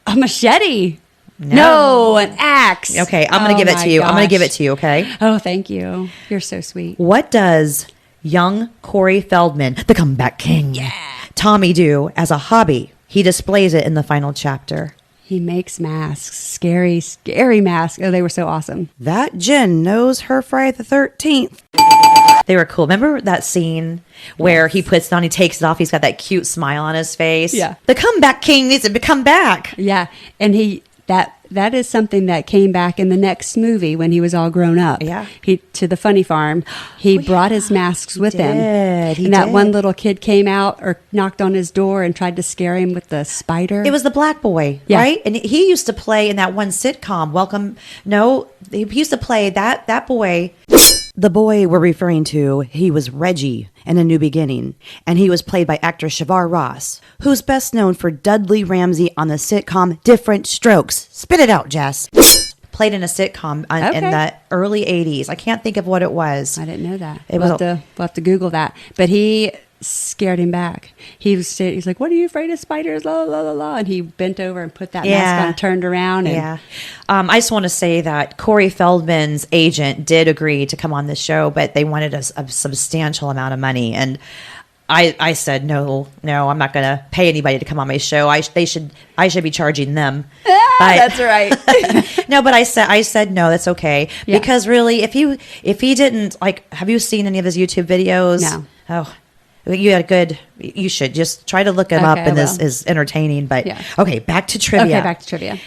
A machete. No, an axe. Okay, I'm going to give it to you. I'm going to give it to you, okay? Oh, thank you. You're so sweet. What does young Corey Feldman, the comeback king, Tommy do as a hobby? He displays it in the final chapter. He makes masks. Scary, scary masks. Oh, they were so awesome. That Jen knows her Friday the 13th. They were cool. Remember that scene where he puts it on, he takes it off, he's got that cute smile on his face? Yeah. The comeback king needs to come back. Yeah. And that is something that came back in the next movie when he was all grown up. Yeah. He to the funny farm. He brought his masks with him. And that one little kid came out or knocked on his door and tried to scare him with the spider. It was the black boy, right? And he used to play in that one sitcom, he used to play that boy. The boy we're referring to, he was Reggie in A New Beginning, and he was played by actor Shavar Ross, who's best known for Dudley Ramsey on the sitcom Different Strokes. Spit it out, Jess. Played in a sitcom in the early 80s. I can't think of what it was. I didn't know that. We'll have to Google that. But he scared him back. He's like, "What are you afraid of spiders?" La la la la. And he bent over and put that mask on, turned around. And I just want to say that Corey Feldman's agent did agree to come on the show, but they wanted a substantial amount of money, and I said no, I'm not going to pay anybody to come on my show. I should be charging them. But, that's right. No, but I said no, that's okay, because really, if he didn't have you seen any of his YouTube videos? No. Oh. You should just try to look him up, and this is entertaining. But okay, back to trivia.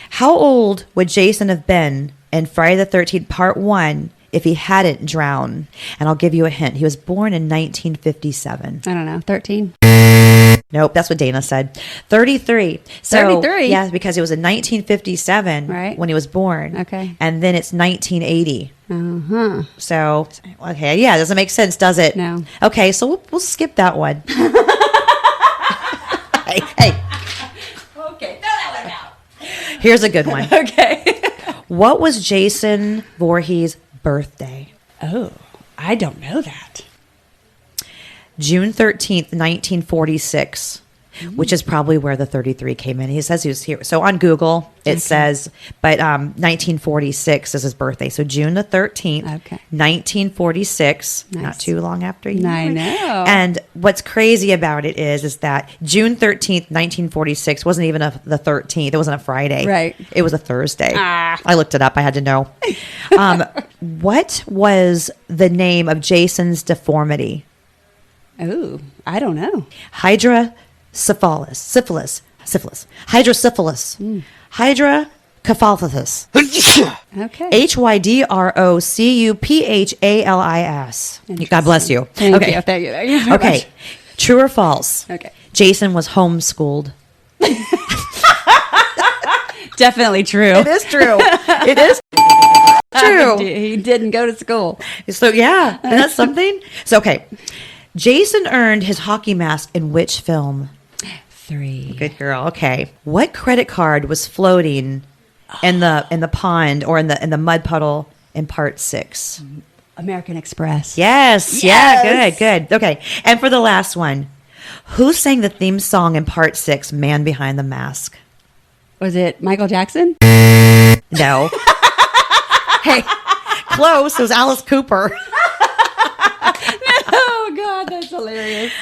How old would Jason have been in Friday the 13th Part 1 if he hadn't drowned? And I'll give you a hint. He was born in 1957. I don't know, 13? Nope, that's what Dana said. 33. So, 33? Yeah, because it was in 1957 when he was born. Okay. And then it's 1980. Uh-huh. So, okay, yeah, it doesn't make sense, does it? No. Okay, so we'll skip that one. Hey. Okay, throw that one out. Here's a good one. Okay. What was Jason Voorhees' birthday? Oh, I don't know that. June 13th, 1946, which is probably where the 33 came in. He says he was here. So on Google, it says, but 1946 is his birthday. So June the 13th, 1946, not too long after you. I know. And what's crazy about it is that June 13th, 1946 wasn't even the 13th. It wasn't a Friday. Right. It was a Thursday. I looked it up. I had to know. What was the name of Jason's deformity? Oh, I don't know. Hydrocephalus. Hydrocephalus. Hydrocephalus. Okay. Hydrocephalis. God bless you. Thank you. Thank you very okay. much. True or false? Okay. Jason was homeschooled. Definitely true. It is true. It is true. He didn't go to school. So, yeah. Isn't that something? So, okay. Jason earned his hockey mask in which film? 3. Good girl. Okay. What credit card was floating in the pond or in the mud puddle in Part 6? American Express. Yes. Yeah. Good. Okay. And for the last one, who sang the theme song in Part 6, Man Behind the Mask? Was it Michael Jackson? No. Hey, close. It was Alice Cooper. Oh, God, that's hilarious.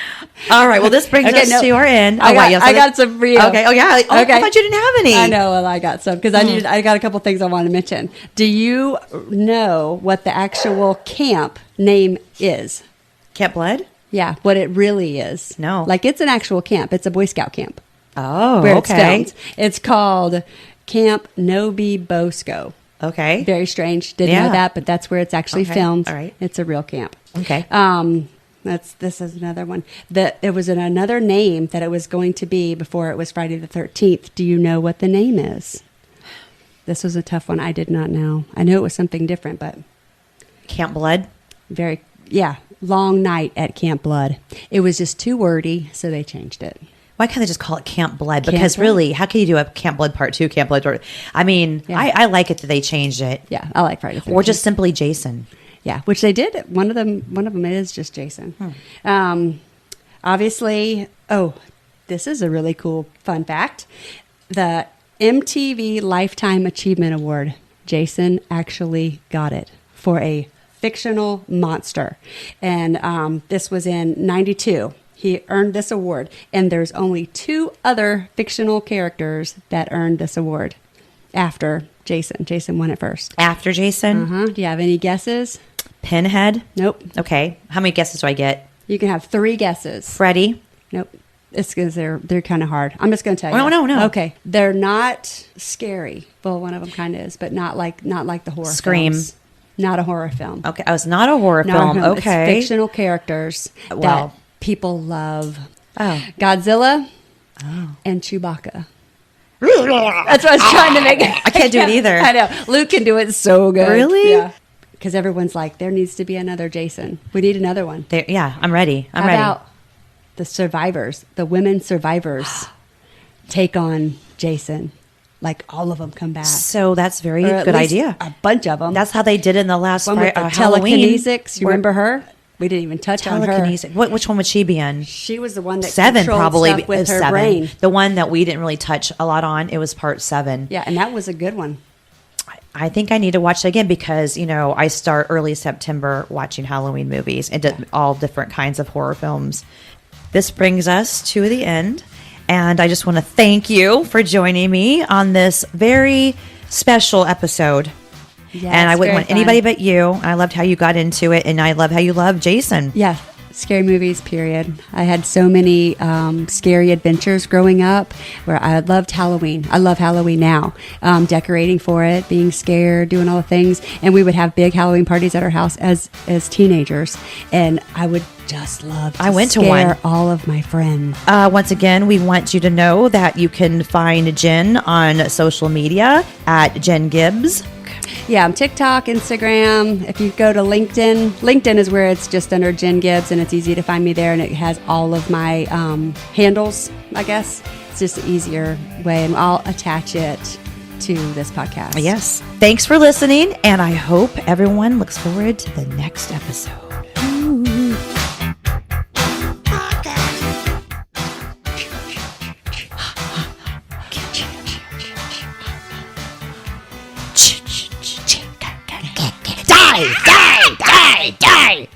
All right. Well, this brings us to our end. I got some for you. Okay. Oh, yeah. Oh, okay. I thought you didn't have any. I know. Well, I got some because I got a couple things I want to mention. Do you know what the actual camp name is? Camp Blood? Yeah, what it really is. No. Like, it's an actual camp. It's a Boy Scout camp. Oh, where okay. It's called Camp Nobi Bosco. Okay. Very strange. Didn't know that, but that's where it's actually filmed. All right. It's a real camp. Okay. This is another one. There was another name that it was going to be before it was Friday the 13th. Do you know what the name is? This was a tough one. I did not know. I knew it was something different, but Camp Blood? Long night at Camp Blood. It was just too wordy, so they changed it. Why can't they just call it Camp Blood? Because really, how can you do a Camp Blood Part 2, Camp Blood Part... I mean, I like it that they changed it. Yeah, I like Friday the 13th. Or just simply Jason. Yeah, which they did. One of them is just Jason. Obviously, this is a really cool fun fact. The MTV Lifetime Achievement Award, Jason actually got it for a fictional monster. And this was in 92. He earned this award. And there's only 2 other fictional characters that earned this award after Jason. Jason won it first. After Jason? Do you have any guesses? Pinhead? Nope. Okay. How many guesses do I get? You can have 3 guesses. Freddy? Nope. It's because they're kind of hard. I'm just going to tell you. No. Okay, they're not scary. Well, one of them kind of is, but not like the horror. Scream. Films. Not a horror film. Okay, oh, it's not a horror film. Okay, It's fictional characters that people love. Oh, Godzilla and Chewbacca. That's what I was trying to make. I can't do it either. I know. Luke can do it so good. Really? Yeah. Because everyone's like, there needs to be another Jason. We need another one. Yeah, I'm ready. How about the survivors, the women survivors take on Jason? Like all of them come back. So that's very good idea. A bunch of them. That's how they did in the last one with the Halloween. telekinesics. You remember her? We didn't even touch on her. Which one would she be in? She was the one that 7 probably stuff with her 7. brain. The one that we didn't really touch a lot on. It was part 7. Yeah, and that was a good one. I think I need to watch it again because, I start early September watching Halloween movies and all different kinds of horror films. This brings us to the end. And I just want to thank you for joining me on this very special episode. Yes, and I wouldn't want fun. anybody but you. I loved how you got into it, and I love how you love Jason. Yeah, scary movies, period. I had so many scary adventures growing up where I loved Halloween. I love Halloween now. Decorating for it, being scared, doing all the things. And we would have big Halloween parties at our house as teenagers. And I would just love to went to scare one. all of my friends. Once again, we want you to know that you can find Jenn on social media at Jenn Gibbs. Yeah, I'm TikTok, Instagram. If you go to LinkedIn is where it's just under Jenn Gibbs, and it's easy to find me there, and it has all of my handles, I guess. It's just an easier way, and I'll attach it to this podcast. Yes. Thanks for listening, and I hope everyone looks forward to the next episode. Die! Die! Die! Die!